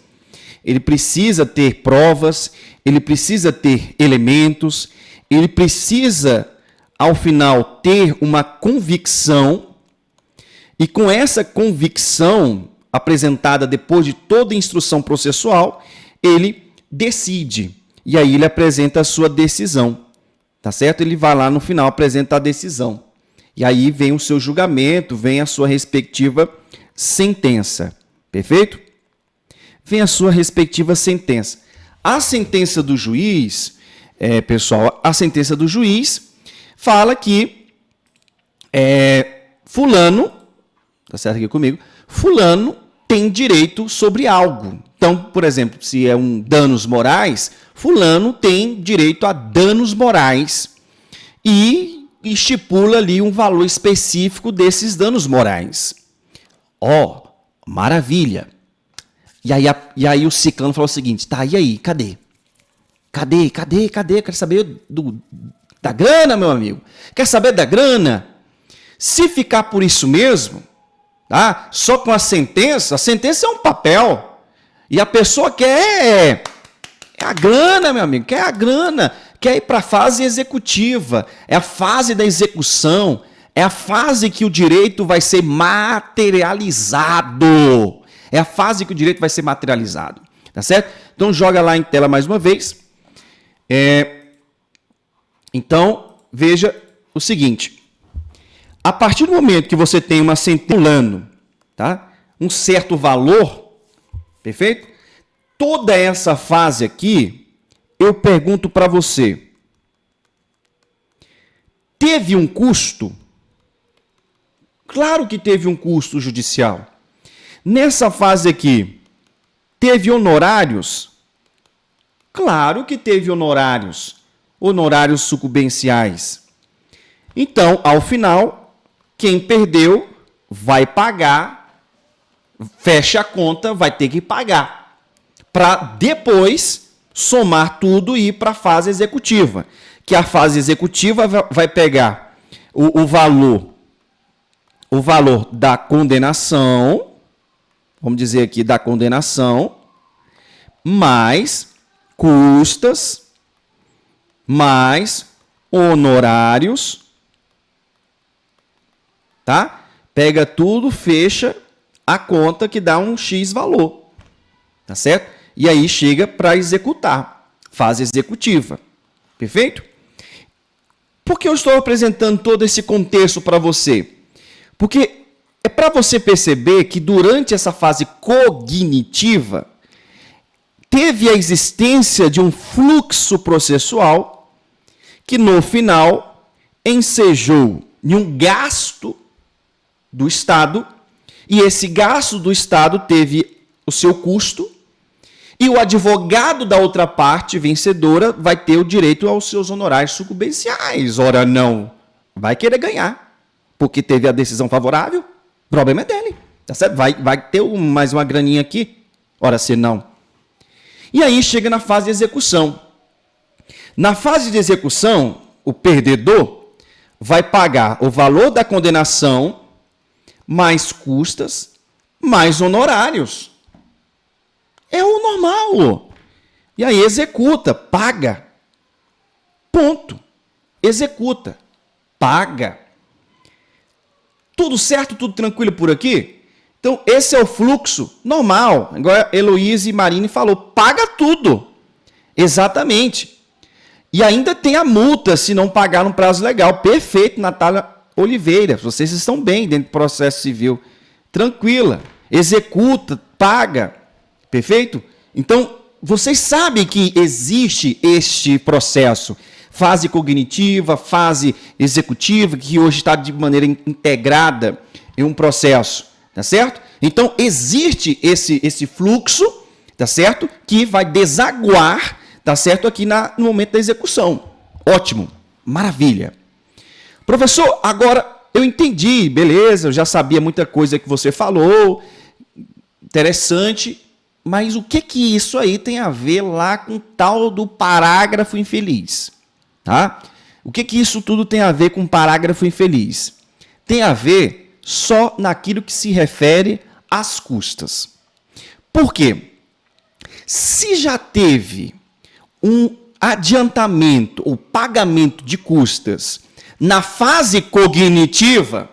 A: ele precisa ter provas, ele precisa ter elementos, ele precisa, ao final, ter uma convicção, e com essa convicção apresentada depois de toda a instrução processual, ele decide, e aí ele apresenta a sua decisão, tá certo? Ele vai lá no final, apresenta a decisão, e aí vem o seu julgamento, vem a sua respectiva sentença, perfeito? Vem a sua respectiva sentença. A sentença do juiz, pessoal, a sentença do juiz fala que fulano, tá certo aqui comigo, fulano tem direito sobre algo. Então, por exemplo, se é um danos morais, fulano tem direito a danos morais e estipula ali um valor específico desses danos morais. Ó, maravilha! E aí o ciclano falou o seguinte, tá, e aí, cadê? Cadê? Quero saber da grana, meu amigo. Quer saber da grana? Se ficar por isso mesmo, tá? Só com a sentença é um papel. E a pessoa quer a grana, meu amigo, quer a grana. Quer ir para a fase executiva. É a fase da execução. É a fase que o direito vai ser materializado. É a fase que o direito vai ser materializado. Tá certo? Então, joga lá em tela mais uma vez. Então, veja o seguinte. A partir do momento que você tem uma sentença, tá? Um certo valor, perfeito? Toda essa fase aqui, eu pergunto para você. Teve um custo? Claro que teve um custo judicial. Nessa fase aqui, teve honorários? Claro que teve honorários. Honorários sucumbenciais. Então, ao final, quem perdeu vai pagar, fecha a conta, vai ter que pagar. Para depois somar tudo e ir para a fase executiva. Que a fase executiva vai pegar o valor da condenação, vamos dizer aqui, da condenação, mais custas, mais honorários, tá? Pega tudo, fecha a conta que dá um X valor, tá certo? E aí chega para executar, fase executiva, perfeito? Por que eu estou apresentando todo esse contexto para você? Porque é para você perceber que durante essa fase cognitiva, teve a existência de um fluxo processual que, no final, ensejou em um gasto do Estado, e esse gasto do Estado teve o seu custo, e o advogado da outra parte vencedora vai ter o direito aos seus honorários sucumbenciais. Ora, não, vai querer ganhar, porque teve a decisão favorável, o problema é dele, tá certo? Vai ter mais uma graninha aqui, ora, se não. E aí chega na fase de execução. Na fase de execução, o perdedor vai pagar o valor da condenação, mais custas, mais honorários. É o normal. E aí executa, paga. Ponto. Executa, paga. Tudo certo, tudo tranquilo por aqui? Então, esse é o fluxo normal. Agora, Heloísa e Marine falou, paga tudo. Exatamente. E ainda tem a multa se não pagar no prazo legal. Perfeito, Natália Oliveira. Vocês estão bem dentro do processo civil. Tranquila. Executa, paga. Perfeito? Então, vocês sabem que existe este processo. Fase cognitiva, fase executiva, que hoje está de maneira integrada em um processo. Tá certo? Então, existe esse fluxo, tá certo? Que vai desaguar, tá certo? Aqui no momento da execução. Ótimo. Maravilha. Professor, agora eu entendi, beleza, eu já sabia muita coisa que você falou, interessante, mas o que isso aí tem a ver lá com o tal do parágrafo infeliz? Tá? O que isso tudo tem a ver com parágrafo infeliz? Tem a ver só naquilo que se refere às custas. Por quê? Se já teve um adiantamento ou pagamento de custas na fase cognitiva,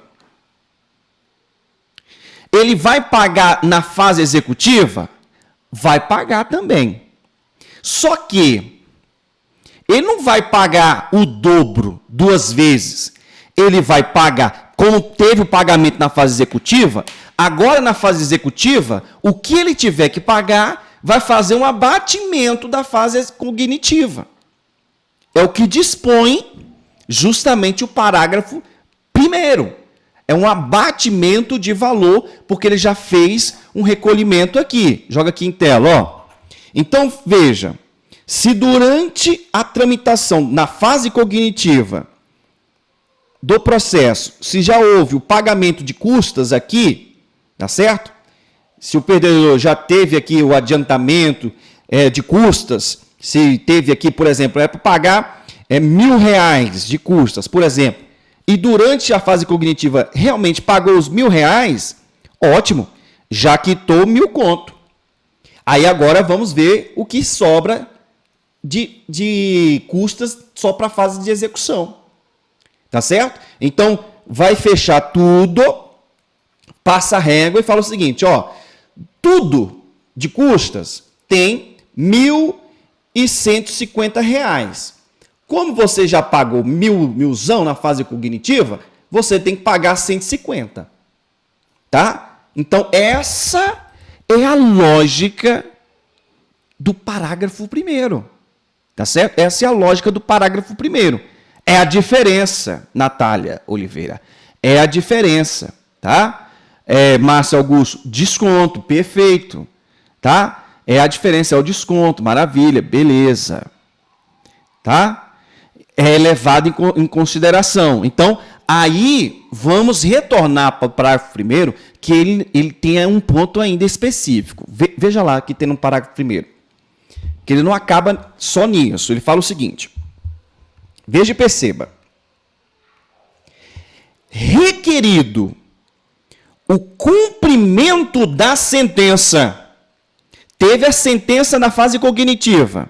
A: ele vai pagar na fase executiva? Vai pagar também. Só que ele não vai pagar o dobro 2 vezes. Ele vai pagar, como teve o pagamento na fase executiva, agora na fase executiva, o que ele tiver que pagar vai fazer um abatimento da fase cognitiva. É o que dispõe justamente o parágrafo 1º. É um abatimento de valor, porque ele já fez um recolhimento aqui. Joga aqui em tela, ó. Então, veja, se durante a tramitação, na fase cognitiva do processo, se já houve o pagamento de custas aqui, tá certo? Se o perdedor já teve aqui o adiantamento de custas, se teve aqui, por exemplo, para pagar R$1.000 de custas, por exemplo, e durante a fase cognitiva realmente pagou os R$1.000, ótimo, já quitou 1.000 conto. Aí agora vamos ver o que sobra de custas só para a fase de execução. Tá certo? Então, vai fechar tudo, passa a régua e fala o seguinte, ó, tudo de custas tem R$1.150. Como você já pagou milzão na fase cognitiva, você tem que pagar 150. Tá? Então, essa é a lógica do parágrafo 1º. Tá certo? Essa é a lógica do parágrafo 1º. É a diferença, Natália Oliveira. É a diferença, tá? Márcio Augusto, desconto, perfeito, tá? É a diferença, é o desconto, maravilha, beleza, tá? É levado em consideração. Então, aí vamos retornar para o parágrafo 1º, que ele tem um ponto ainda específico. Veja lá que tem no parágrafo 1º, que ele não acaba só nisso. Ele fala o seguinte, veja e perceba. Requerido o cumprimento da sentença. Teve a sentença na fase cognitiva.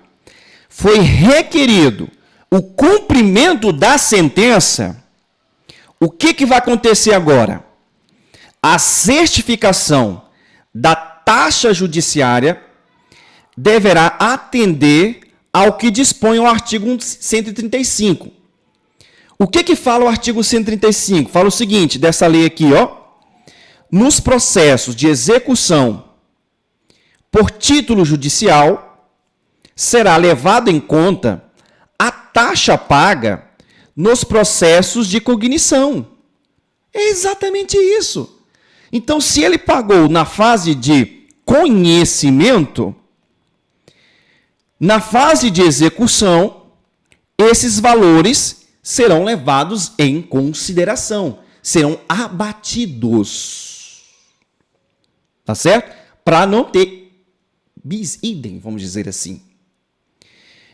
A: Foi requerido o cumprimento da sentença. O que vai acontecer agora? A certificação da taxa judiciária deverá atender ao que dispõe o artigo 135. O que fala o artigo 135? Fala o seguinte, dessa lei aqui, ó. Nos processos de execução por título judicial, será levado em conta a taxa paga nos processos de cognição. É exatamente isso. Então, se ele pagou na fase de conhecimento, na fase de execução, esses valores serão levados em consideração, serão abatidos. Tá certo? Para não ter bis idem, vamos dizer assim.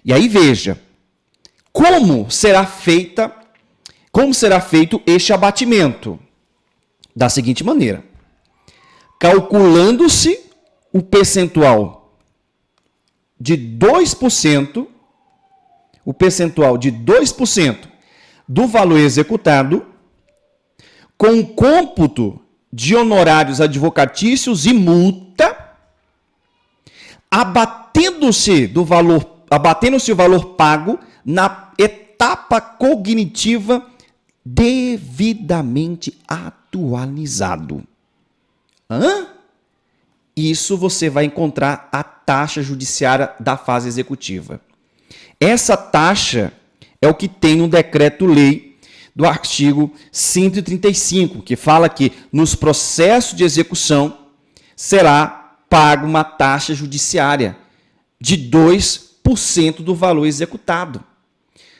A: E aí veja, como será feito este abatimento? Da seguinte maneira: calculando-se o percentual de 2%, do valor executado, com o cômputo de honorários advocatícios e multa, abatendo-se o valor pago na etapa cognitiva devidamente atualizado. Isso você vai encontrar a taxa judiciária da fase executiva. Essa taxa é o que tem no decreto-lei do artigo 135, que fala que nos processos de execução será pago uma taxa judiciária de 2% do valor executado.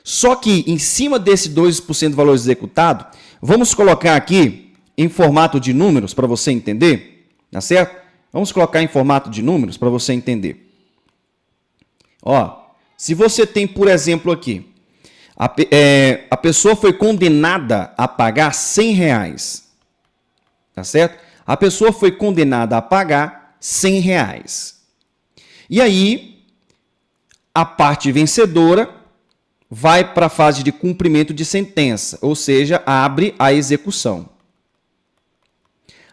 A: Só que em cima desse 2% do valor executado, vamos colocar aqui em formato de números para você entender, tá certo? Vamos colocar em formato de números para você entender. Ó, se você tem, por exemplo, aqui, a pessoa foi condenada a pagar R$100, tá certo? A pessoa foi condenada a pagar R$100. E aí, a parte vencedora vai para a fase de cumprimento de sentença, ou seja, abre a execução.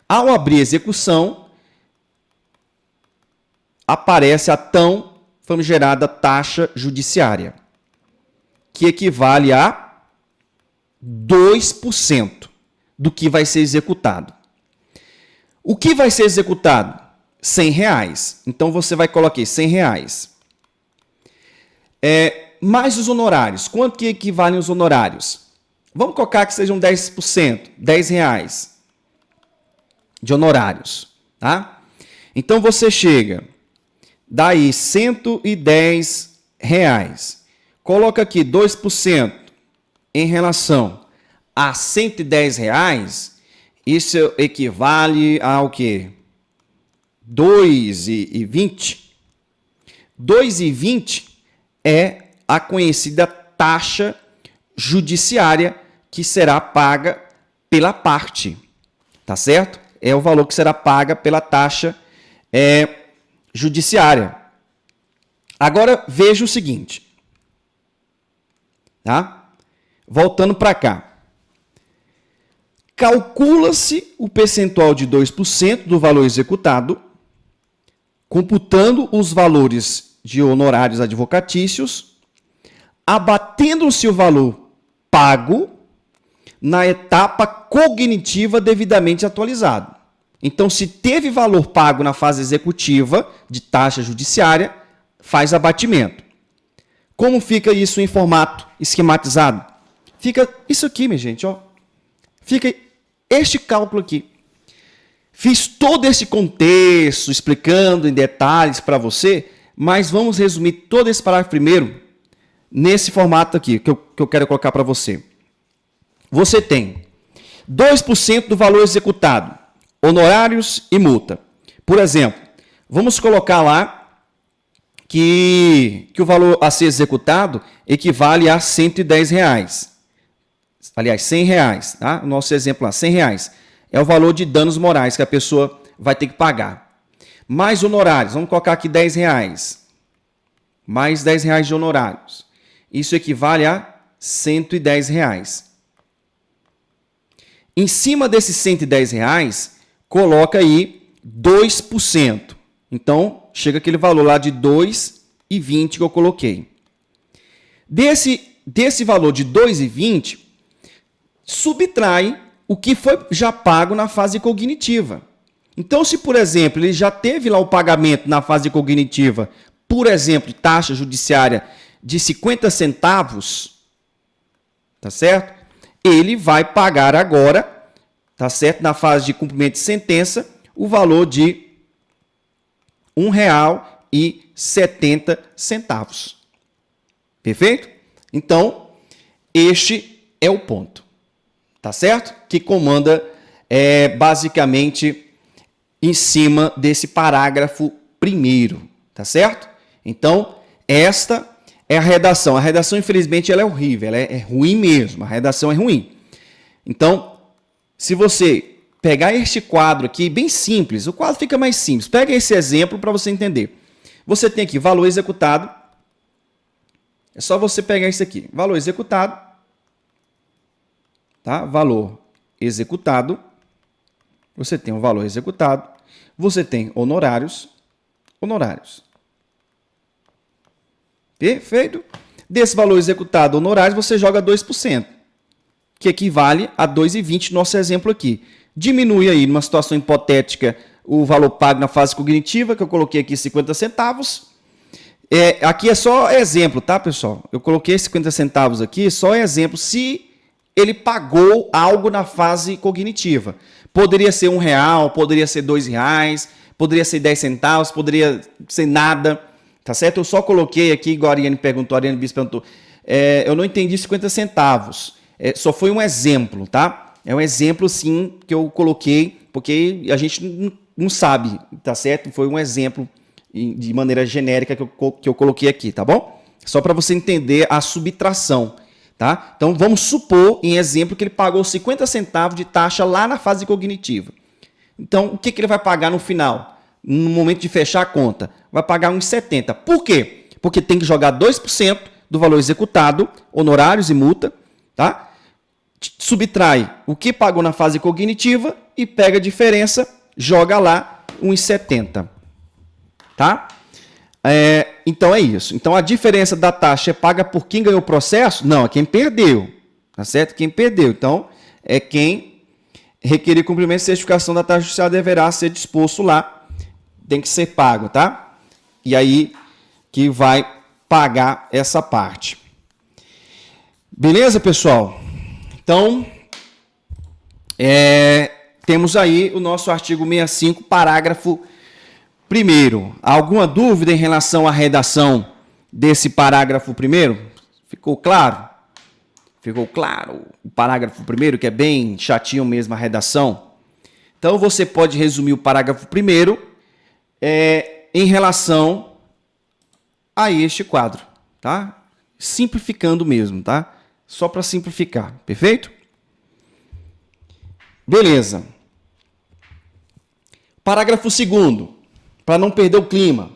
A: Ao abrir a execução, aparece a tão famigerada taxa judiciária, que equivale a 2% do que vai ser executado. O que vai ser executado? R$100. Então, você vai colocar aqui R$100. Mais os honorários. Quanto que equivalem os honorários? Vamos colocar que sejam 10%, R$10 de honorários. Tá? Então, você chega, daí R$110. Coloca aqui 2% em relação a R$110, isso equivale ao quê? 2,20. 2,20 é a conhecida taxa judiciária que será paga pela parte, tá certo? É o valor que será paga pela taxa judiciária. Agora, veja o seguinte, tá? Voltando para cá. Calcula-se o percentual de 2% do valor executado, computando os valores de honorários advocatícios, abatendo-se o valor pago na etapa cognitiva devidamente atualizado. Então, se teve valor pago na fase executiva de taxa judiciária, faz abatimento. Como fica isso em formato esquematizado? Fica isso aqui, minha gente, ó. Fica este cálculo aqui. Fiz todo esse contexto, explicando em detalhes para você, mas vamos resumir todo esse parágrafo primeiro nesse formato aqui, que eu quero colocar para você. Você tem 2% do valor executado, honorários e multa. Por exemplo, vamos colocar lá que o valor a ser executado equivale a R$110. Aliás, R$100, tá? O nosso exemplo lá, R$100. É o valor de danos morais que a pessoa vai ter que pagar. Mais honorários, vamos colocar aqui R$10. Mais R$10 de honorários. Isso equivale a R$110. Em cima desses R$110, coloca aí 2%. Então, chega aquele valor lá de 2,20 que eu coloquei. Desse valor de 2,20, subtrai o que foi já pago na fase cognitiva. Então, se, por exemplo, ele já teve lá o pagamento na fase cognitiva, por exemplo, taxa judiciária de 50 centavos, tá certo? Ele vai pagar agora, tá certo? Na fase de cumprimento de sentença, o valor de R$1,70. Perfeito? Então, este é o ponto. Tá certo? Que comanda basicamente em cima desse parágrafo primeiro. Tá certo? Então, esta é a redação. A redação, infelizmente, ela é horrível. Ela é ruim mesmo. A redação é ruim. Então, se você pegar este quadro aqui, bem simples, o quadro fica mais simples. Pega esse exemplo para você entender. Você tem aqui valor executado. É só você pegar isso aqui. Valor executado. Tá? Valor executado Você tem o valor executado, você tem honorários. Perfeito? Desse valor executado, honorários, você joga 2%, que equivale a 2,20 no nosso exemplo aqui. Diminui aí, numa situação hipotética, o valor pago na fase cognitiva, que eu coloquei aqui 50 centavos. Aqui é só exemplo, tá, pessoal? Eu coloquei 50 centavos aqui, só exemplo, se ele pagou algo na fase cognitiva. Poderia ser R$1, poderia ser R$2, poderia ser 10 centavos, poderia ser nada, tá certo? Eu só coloquei aqui, igual a Ariane perguntou, a Ariane Bis perguntou, eu não entendi 50 centavos. Só foi um exemplo, tá? É um exemplo, sim, que eu coloquei, porque a gente não sabe, tá certo? Foi um exemplo de maneira genérica que eu coloquei aqui, tá bom? Só para você entender a subtração, tá? Então, vamos supor, em exemplo, que ele pagou 50 centavos de taxa lá na fase cognitiva. Então, o que ele vai pagar no final? No momento de fechar a conta? Vai pagar uns 70. Por quê? Porque tem que jogar 2% do valor executado, honorários e multa, tá? Subtrai o que pagou na fase cognitiva e pega a diferença, joga lá uns 70. Tá? Então é isso. Então a diferença da taxa é paga por quem ganhou o processo? Não, é quem perdeu. Tá certo? Quem perdeu. Então é quem requerer cumprimento de certificação da taxa judicial deverá ser disposto lá. Tem que ser pago, tá? E aí que vai pagar essa parte. Beleza, pessoal? Então, temos aí o nosso artigo 65, parágrafo 1º. Alguma dúvida em relação à redação desse parágrafo 1º? Ficou claro? Ficou claro o parágrafo 1º, que é bem chatinho mesmo a redação? Então, você pode resumir o parágrafo 1º em relação a este quadro, tá? Simplificando mesmo, tá? Só para simplificar, perfeito? Beleza. Parágrafo 2º, para não perder o clima.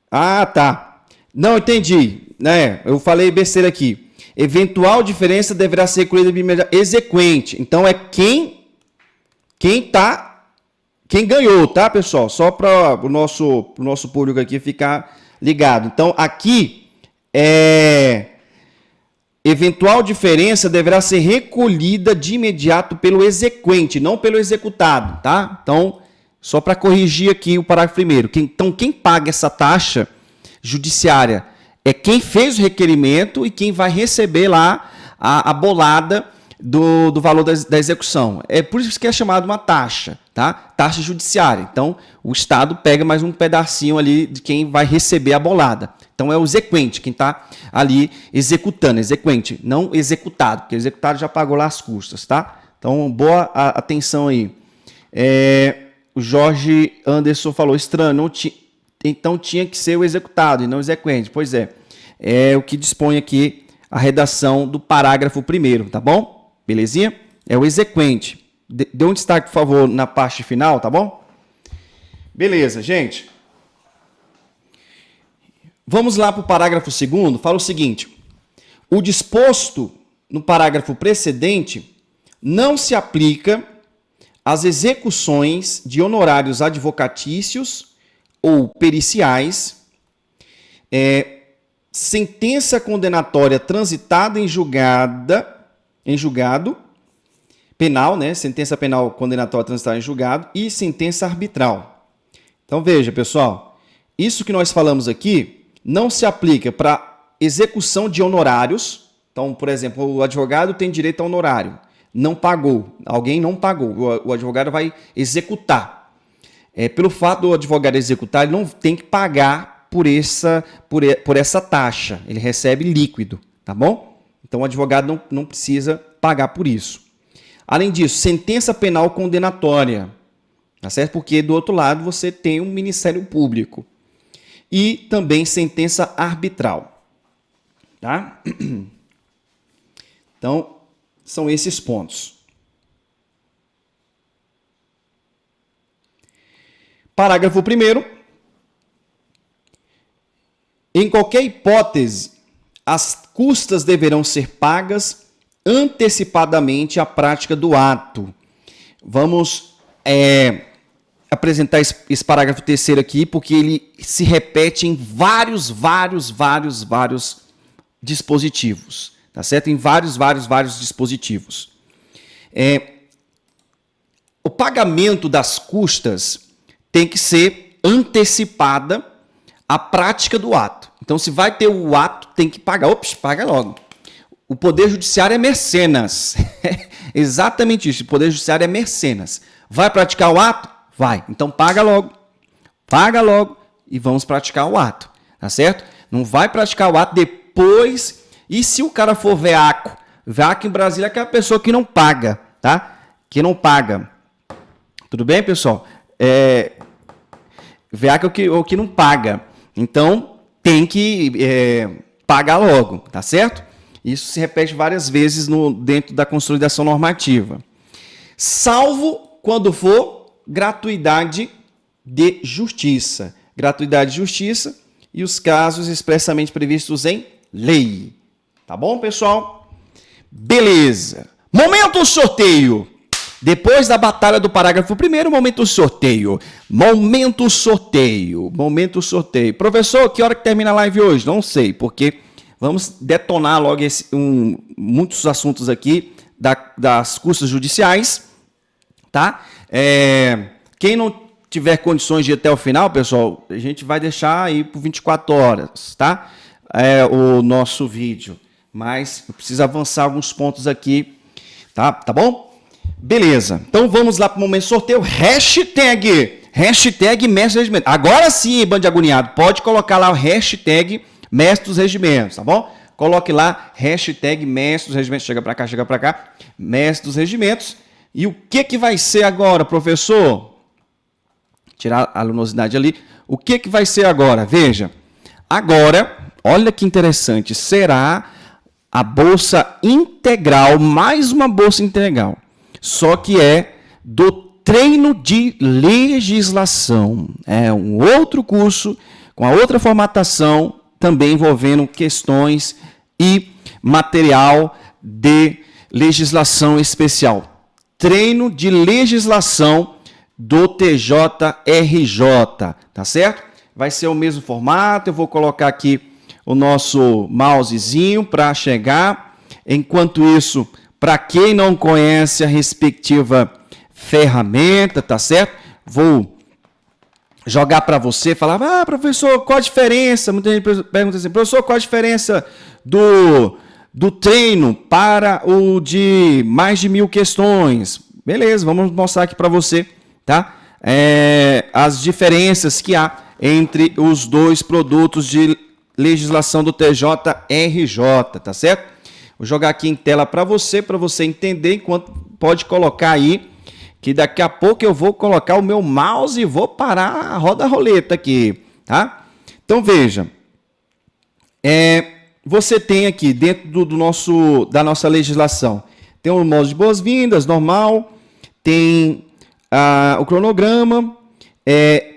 A: Ah, tá. Não entendi, né? Eu falei besteira aqui. Eventual diferença deverá ser recolhida imediatamente. Exequente. Então é quem ganhou, tá, pessoal? Só para o nosso público aqui ficar ligado. Então aqui eventual diferença deverá ser recolhida de imediato pelo exequente, não pelo executado, tá? Então, só para corrigir aqui o parágrafo 1º. Então, quem paga essa taxa judiciária é quem fez o requerimento e quem vai receber lá a bolada do valor da execução. É por isso que é chamado uma taxa, tá? Taxa judiciária. Então, o Estado pega mais um pedacinho ali de quem vai receber a bolada. Então, é o exequente, quem está ali executando, exequente, não executado, porque o executado já pagou lá as custas, tá? Então, boa atenção aí. O Jorge Anderson falou, estranho, então tinha que ser o executado e não o exequente. Pois é o que dispõe aqui a redação do parágrafo 1º, tá bom? Belezinha? É o exequente. Dê um destaque, por favor, na parte final, tá bom? Beleza, gente. Vamos lá para o parágrafo 2º, fala o seguinte: o disposto no parágrafo precedente não se aplica às execuções de honorários advocatícios ou periciais, sentença condenatória transitada em julgado penal, né? Sentença penal condenatória transitada em julgado e sentença arbitral. Então veja, pessoal, isso que nós falamos aqui não se aplica para execução de honorários. Então, por exemplo, o advogado tem direito a honorário, não pagou, alguém não pagou, o advogado vai executar. Pelo fato do advogado executar, ele não tem que pagar por essa taxa, ele recebe líquido, tá bom? Então, o advogado não precisa pagar por isso. Além disso, sentença penal condenatória, tá certo? Porque do outro lado você tem um Ministério Público. E também sentença arbitral, tá? Então, são esses pontos. Parágrafo 1º. Em qualquer hipótese, as custas deverão ser pagas antecipadamente à prática do ato. Vamos apresentar esse parágrafo terceiro aqui, porque ele se repete em vários dispositivos, tá certo? Em vários dispositivos. O pagamento das custas tem que ser antecipada à prática do ato. Então, se vai ter o ato, tem que pagar. Ops, paga logo. O Poder Judiciário é mecenas. Exatamente isso. O Poder Judiciário é mecenas. Vai praticar o ato? Vai. Então, paga logo. Paga logo e vamos praticar o ato. Tá certo? Não vai praticar o ato depois. E se o cara for veaco? Veaco em Brasília é aquela pessoa que não paga, tá? Que não paga. Tudo bem, pessoal? Veaco é o que não paga. Então, tem que pagar logo, tá certo? Isso se repete várias vezes dentro da consolidação normativa. Salvo quando for gratuidade de justiça. Gratuidade de justiça e os casos expressamente previstos em lei. Tá bom, pessoal? Beleza. Momento sorteio. Depois da batalha do parágrafo 1º, momento sorteio. Momento sorteio. Momento sorteio. Professor, que hora que termina a live hoje? Não sei, porque vamos detonar logo muitos assuntos aqui das custas judiciais, tá? Quem não tiver condições de ir até o final, pessoal, a gente vai deixar aí por 24 horas, tá? O nosso vídeo. Mas eu preciso avançar alguns pontos aqui, tá bom? Beleza, então vamos lá para o momento sorteio. Hashtag Mestre dos Regimentos. Agora sim, bando de agoniado, pode colocar lá o hashtag Mestre dos Regimentos, tá bom? Coloque lá, hashtag Mestre dos Regimentos. Chega para cá, Mestre dos Regimentos. E o que vai ser agora, professor? Tirar a luminosidade ali. O que vai ser agora? Veja, agora, olha que interessante, será a bolsa integral, mais uma bolsa integral. Só que é do treino de legislação. É um outro curso, com a outra formatação, também envolvendo questões e material de legislação especial. Treino de legislação do TJRJ, tá certo? Vai ser o mesmo formato, eu vou colocar aqui o nosso mousezinho para chegar. Enquanto isso, para quem não conhece a respectiva ferramenta, tá certo? Vou jogar para você, falar, professor, qual a diferença? Muita gente pergunta assim, professor, qual a diferença do treino para o de mais de 1000 questões? Beleza, vamos mostrar aqui para você, tá? As diferenças que há entre os dois produtos de legislação do TJRJ, tá certo? Vou jogar aqui em tela para você entender, enquanto pode colocar aí, que daqui a pouco eu vou colocar o meu mouse e vou parar a roda-roleta aqui, tá? Então, veja, você tem aqui, dentro da nossa legislação, tem o modo de boas-vindas, normal, tem o cronograma,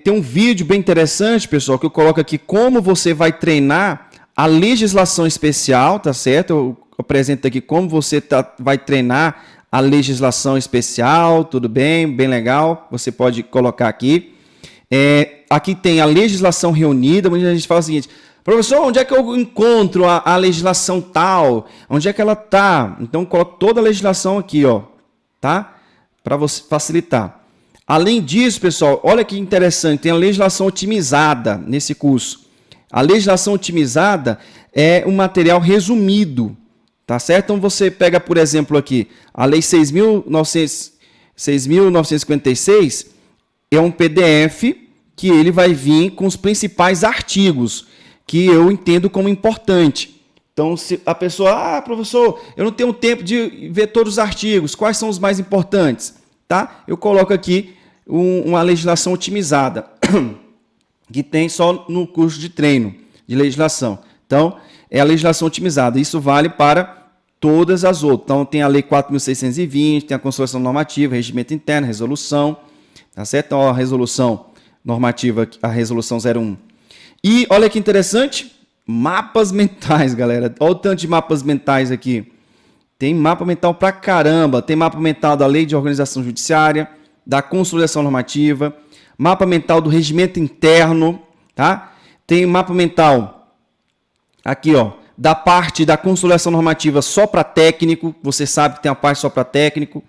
A: tem um vídeo bem interessante, pessoal, que eu coloco aqui como você vai treinar a legislação especial, tá certo? Eu apresento aqui como você vai treinar a legislação especial, tudo bem, bem legal, você pode colocar aqui. Aqui tem a legislação reunida, muita gente fala o seguinte, professor, onde é que eu encontro a legislação tal? Onde é que ela está? Então, coloco toda a legislação aqui, ó, tá? Para você facilitar. Além disso, pessoal, olha que interessante, tem a legislação otimizada nesse curso. A legislação otimizada é um material resumido, tá certo? Então, você pega, por exemplo, aqui, a Lei 6.956 é um PDF que ele vai vir com os principais artigos, que eu entendo como importante. Então, se a pessoa, professor, eu não tenho tempo de ver todos os artigos, quais são os mais importantes? Tá? Eu coloco aqui uma legislação otimizada, que tem só no curso de treino de legislação. Então, é a legislação otimizada. Isso vale para todas as outras. Então, tem a Lei 4.620, tem a Consolidação Normativa, Regimento Interno, Resolução, tá certo? Então, a Resolução Normativa, a Resolução 01. E olha que interessante, Mapas mentais, galera. Olha o tanto de mapas mentais aqui. Tem mapa mental pra caramba. Tem mapa mental da Lei de Organização Judiciária, da Consolidação Normativa, mapa mental do Regimento Interno, tá? Tem mapa mental aqui, ó, da parte da Consolidação Normativa só para técnico. Você sabe que tem a parte só para técnico.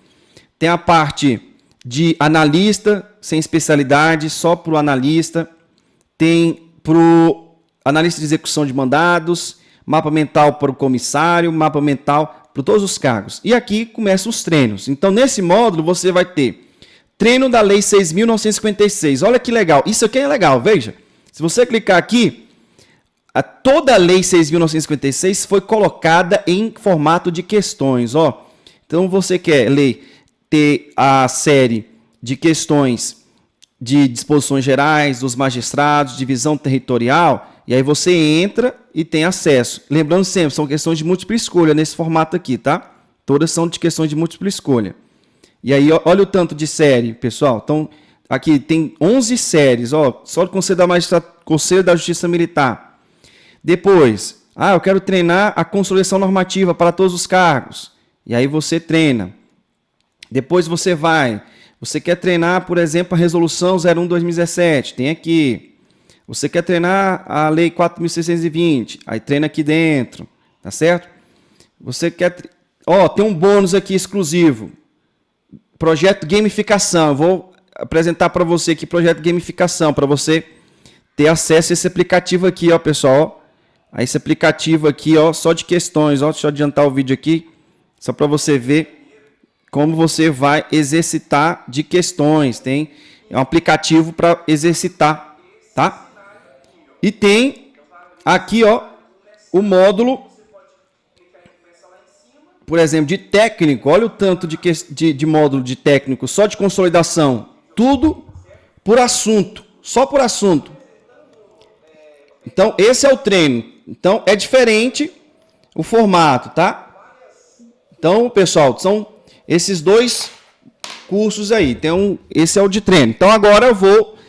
A: Tem a parte de analista sem especialidade, só para o analista. Tem para o analista de execução de mandados, mapa mental para o comissário, mapa mental para todos os cargos. E aqui começam os treinos. Então, nesse módulo, você vai ter treino da Lei 6.956. Olha que legal. Isso aqui é legal, veja. Se você clicar aqui, toda a Lei 6.956 foi colocada em formato de questões. Ó. Então, você quer ter a série de questões de disposições gerais, dos magistrados, divisão territorial, e aí você entra e tem acesso. Lembrando sempre, são questões de múltipla escolha nesse formato aqui, tá? Todas são de questões de múltipla escolha. E aí, olha o tanto de série, pessoal. Então, aqui tem 11 séries, ó, só do Conselho da Magistratura, Conselho da Justiça Militar. Depois, eu quero treinar a consolidação normativa para todos os cargos. E aí você treina. Depois você quer treinar, por exemplo, a Resolução 01/2017, tem aqui. Você quer treinar a Lei 4.620, aí treina aqui dentro, tá certo? Você quer... tem um bônus aqui exclusivo. Projeto Gamificação. Eu vou apresentar para você aqui projeto Gamificação, para você ter acesso a esse aplicativo aqui, ó, pessoal. A esse aplicativo aqui, ó, só de questões. Ó, deixa eu adiantar o vídeo aqui, só para você ver como você vai exercitar de questões. É um aplicativo para exercitar, tá? E tem aqui, ó, o módulo, por exemplo, de técnico. Olha o tanto de módulo de técnico, só de consolidação. Tudo por assunto, só por assunto. Então, esse é o treino. Então, é diferente o formato, tá? Então, pessoal, são esses dois cursos aí. Esse é o de treino. Então, agora eu vou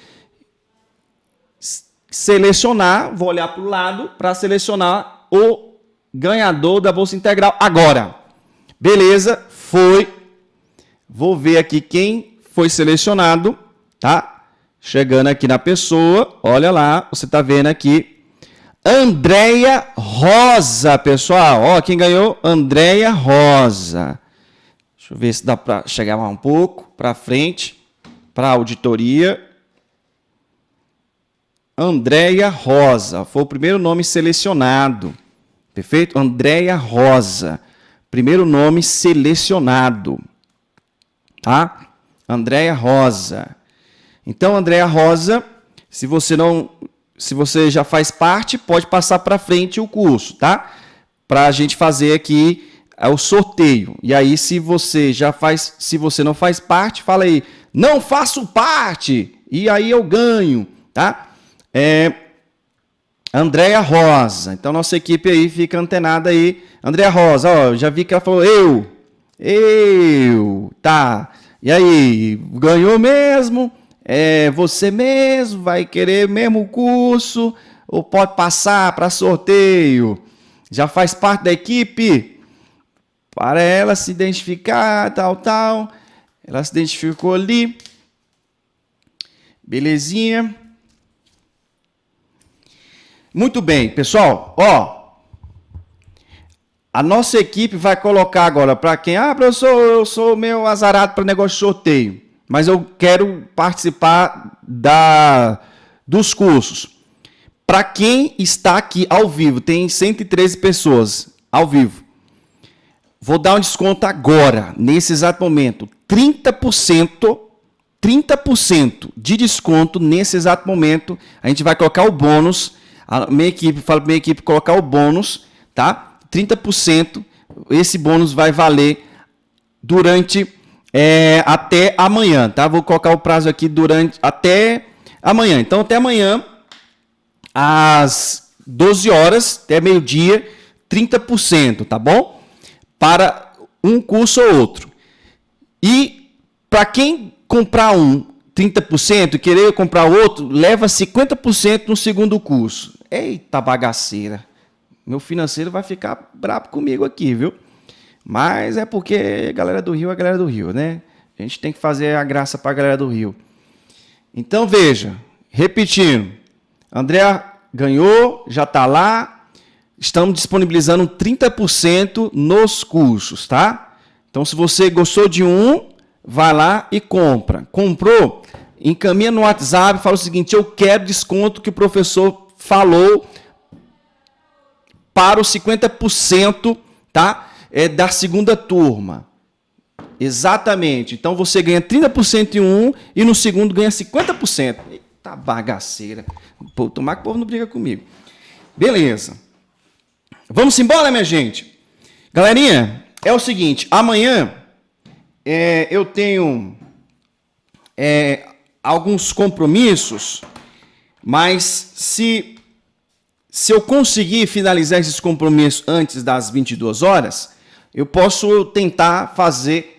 A: selecionar, vou olhar para o lado para selecionar o ganhador da Bolsa Integral agora. Beleza, foi. Vou ver aqui quem foi selecionado, tá? Chegando aqui na pessoa, olha lá, você tá vendo aqui. Andréia Rosa, pessoal. Ó, quem ganhou? Andréia Rosa. Deixa eu ver se dá para chegar mais um pouco para frente, para a auditoria. Andréia Rosa, foi o primeiro nome selecionado. Perfeito? Andréia Rosa, primeiro nome selecionado. Tá? Andréia Rosa. Então, Andréia Rosa, se você já faz parte, pode passar para frente o curso, tá? Para a gente fazer aqui o sorteio. E aí, se você não faz parte, fala aí, não faço parte, e aí eu ganho, tá? Andréia Rosa. Então, nossa equipe aí fica antenada aí. Andréia Rosa, ó, já vi que ela falou tá. E aí, ganhou mesmo? Você mesmo vai querer mesmo o curso? Ou pode passar para sorteio? Já faz parte da equipe? Para ela se identificar, tal. Ela se identificou ali. Belezinha. Muito bem, pessoal, ó, a nossa equipe vai colocar agora para quem, professor, eu sou meio azarado para negócio de sorteio, mas eu quero participar dos cursos. Para quem está aqui ao vivo, tem 113 pessoas ao vivo. Vou dar um desconto agora, nesse exato momento, 30% de desconto nesse exato momento. A gente vai colocar o bônus. A minha equipe, fala para minha equipe colocar o bônus, tá? 30%. Esse bônus vai valer durante até amanhã, tá? Vou colocar o prazo aqui até amanhã. Então, até amanhã, às 12 horas, até meio-dia, 30%, tá bom? Para um curso ou outro. E para quem comprar 30% e querer comprar outro, leva 50% no segundo curso. Eita bagaceira. Meu financeiro vai ficar bravo comigo aqui, viu? Mas é porque galera do Rio é galera do Rio, né? A gente tem que fazer a graça para a galera do Rio. Então, veja, repetindo. André ganhou, já está lá. Estamos disponibilizando 30% nos cursos, tá? Então, se você gostou de um, vai lá e compra. Comprou? Encaminha no WhatsApp, fala o seguinte: eu quero desconto que o professor falou para os 50%, tá? Da segunda turma. Exatamente. Então você ganha 30% em um e no segundo ganha 50%. Eita bagaceira. Pô, tomar que o povo não briga comigo. Beleza. Vamos embora, minha gente. Galerinha, é o seguinte, amanhã eu tenho alguns compromissos, mas se eu conseguir finalizar esses compromissos antes das 22 horas, eu posso tentar fazer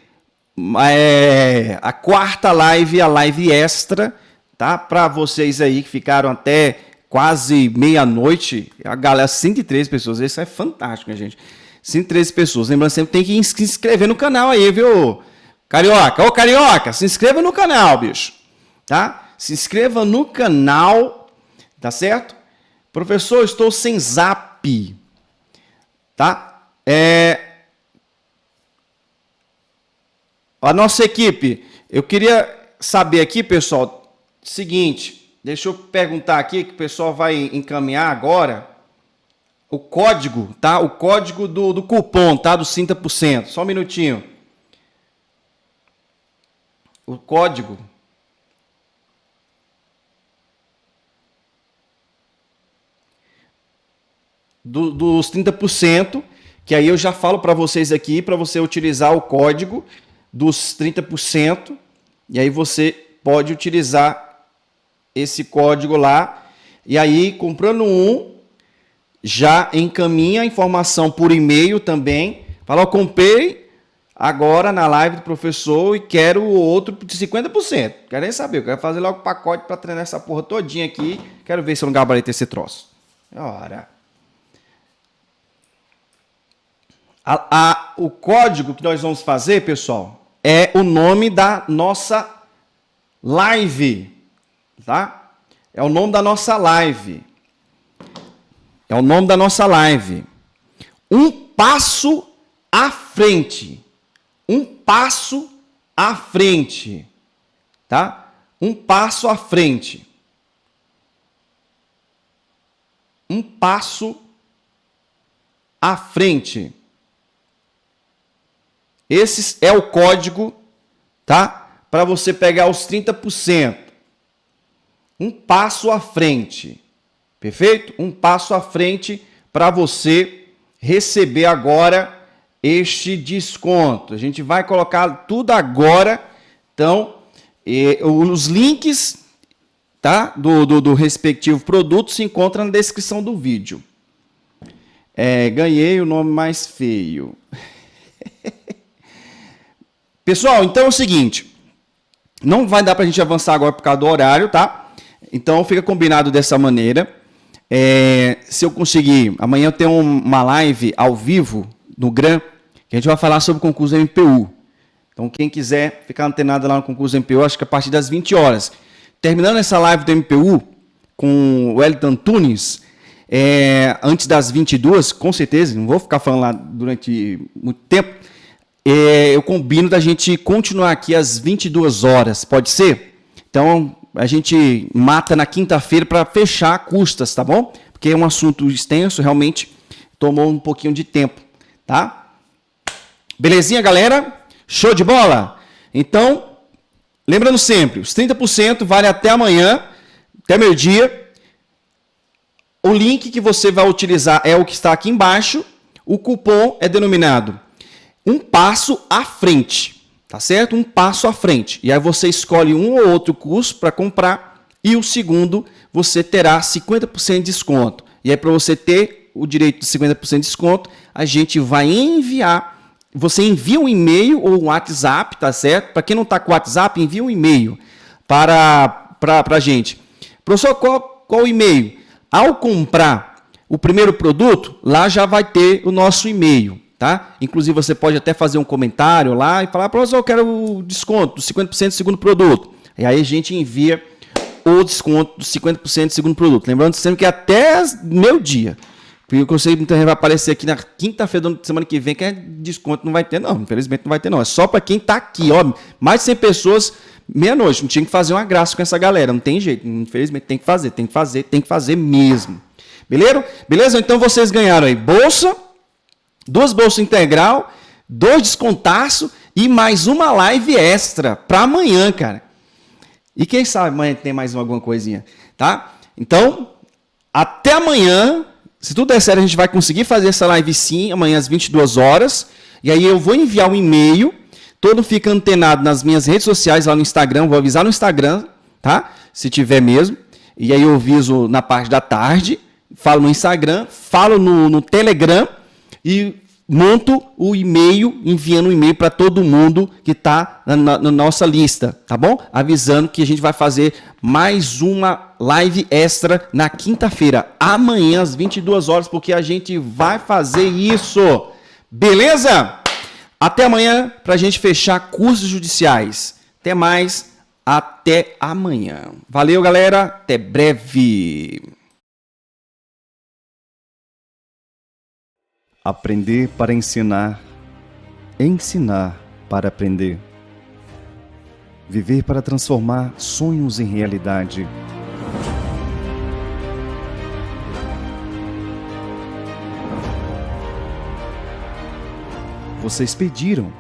A: a quarta live, a live extra, tá? Para vocês aí que ficaram até quase meia-noite, a galera, 103 pessoas, isso é fantástico, minha gente. 113 pessoas, lembrando sempre, tem que se inscrever no canal aí, viu? Carioca, ô Carioca, se inscreva no canal, bicho, tá? Se inscreva no canal, tá certo? Professor, estou sem zap, tá? A nossa equipe, eu queria saber aqui, pessoal, seguinte, deixa eu perguntar aqui, que o pessoal vai encaminhar agora, o código, tá? O código do cupom, tá? Do 30%, só um minutinho. O código. Dos 30%, que aí eu já falo para vocês aqui, para você utilizar o código dos 30%, e aí você pode utilizar esse código lá, e aí comprando um, já encaminha a informação por e-mail também, fala, eu comprei agora na live do professor e quero o outro de 50%, quero nem saber, eu quero fazer logo o pacote para treinar essa porra todinha aqui, quero ver se eu não gabarito esse troço. Ora... O código que nós vamos fazer, pessoal, é o nome da nossa live, tá? É o nome da nossa live. É o nome da nossa live. Um passo à frente. Um passo à frente, tá? Um passo à frente. Um passo à frente. Esse é o código, tá? Para você pegar os 30%. Um passo à frente. Perfeito? Um passo à frente para você receber agora este desconto. A gente vai colocar tudo agora. Então, os links, tá? Do respectivo produto se encontram na descrição do vídeo. Ganhei o nome mais feio. Pessoal, então é o seguinte, não vai dar para a gente avançar agora por causa do horário, tá? Então fica combinado dessa maneira. Se eu conseguir, amanhã eu tenho uma live ao vivo no GRAM, que a gente vai falar sobre o concurso do MPU. Então quem quiser ficar antenado lá no concurso do MPU, acho que a partir das 20 horas. Terminando essa live do MPU com o Wellington Antunes, antes das 22, com certeza, não vou ficar falando lá durante muito tempo, eu combino da gente continuar aqui às 22 horas, pode ser? Então, a gente mata na quinta-feira para fechar custas, tá bom? Porque é um assunto extenso, realmente tomou um pouquinho de tempo, tá? Belezinha, galera? Show de bola? Então, lembrando sempre, os 30% vale até amanhã, até meio-dia. O link que você vai utilizar é o que está aqui embaixo. O cupom é denominado um passo à frente, tá certo? Um passo à frente. E aí você escolhe um ou outro curso para comprar e o segundo você terá 50% de desconto. E aí para você ter o direito de 50% de desconto, a gente vai enviar, você envia um e-mail ou um WhatsApp, tá certo? Para quem não está com o WhatsApp, envia um e-mail para a gente. Professor, qual o e-mail? Ao comprar o primeiro produto, lá já vai ter o nosso e-mail, tá? Inclusive, você pode até fazer um comentário lá e falar, professor, eu quero o desconto dos 50% do segundo produto. E aí a gente envia o desconto dos 50% do segundo produto. Lembrando sempre que é até meu dia. Porque eu sei que muita gente vai aparecer aqui na quinta-feira da semana que vem, que é desconto, não vai ter não. Infelizmente não vai ter não. É só para quem está aqui, ó. Mais de 100 pessoas, meia-noite. Não tinha que fazer uma graça com essa galera. Não tem jeito. Infelizmente tem que fazer mesmo. Beleza? Beleza? Então vocês ganharam aí bolsa, 2 bolsas integral, 2 descontaço e mais uma live extra para amanhã, cara. E quem sabe amanhã tem mais alguma coisinha, tá? Então, até amanhã. Se tudo der certo, a gente vai conseguir fazer essa live sim, amanhã às 22 horas. E aí eu vou enviar um e-mail. Todo fica antenado nas minhas redes sociais, lá no Instagram. Vou avisar no Instagram, tá? Se tiver mesmo. E aí eu aviso na parte da tarde. Falo no Instagram, falo no Telegram e monto o e-mail, enviando um e-mail para todo mundo que está na nossa lista, tá bom? Avisando que a gente vai fazer mais uma live extra na quinta-feira, amanhã às 22 horas, porque a gente vai fazer isso. Beleza? Até amanhã para a gente fechar cursos judiciais. Até mais, até amanhã. Valeu, galera. Até breve. Aprender para ensinar, ensinar para aprender. Viver para transformar sonhos em realidade. Vocês pediram,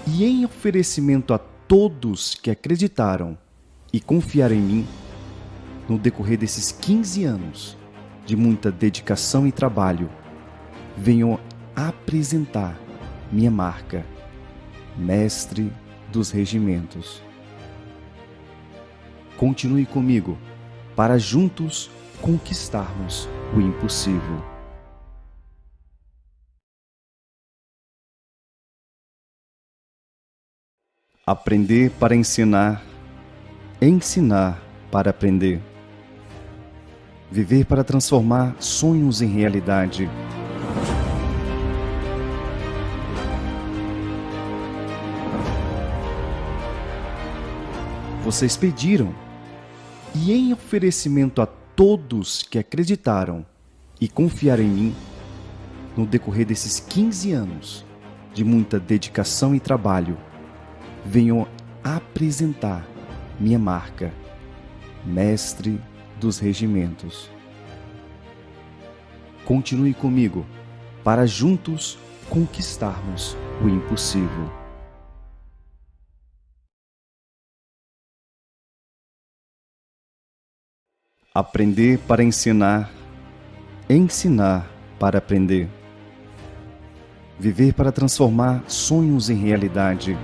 A: e em oferecimento a todos que acreditaram e confiaram em mim, no decorrer desses 15 anos de muita dedicação e trabalho, venho apresentar minha marca, Mestre dos Regimentos. Continue comigo para juntos conquistarmos o impossível. Aprender para ensinar, ensinar para aprender. Viver para transformar sonhos em realidade. Vocês pediram, e em oferecimento a todos que acreditaram e confiaram em mim, no decorrer desses 15 anos de muita dedicação e trabalho, venho apresentar minha marca, Mestre dos Regimentos. Continue comigo para juntos conquistarmos o impossível. Aprender para ensinar, ensinar para aprender. Viver para transformar sonhos em realidade.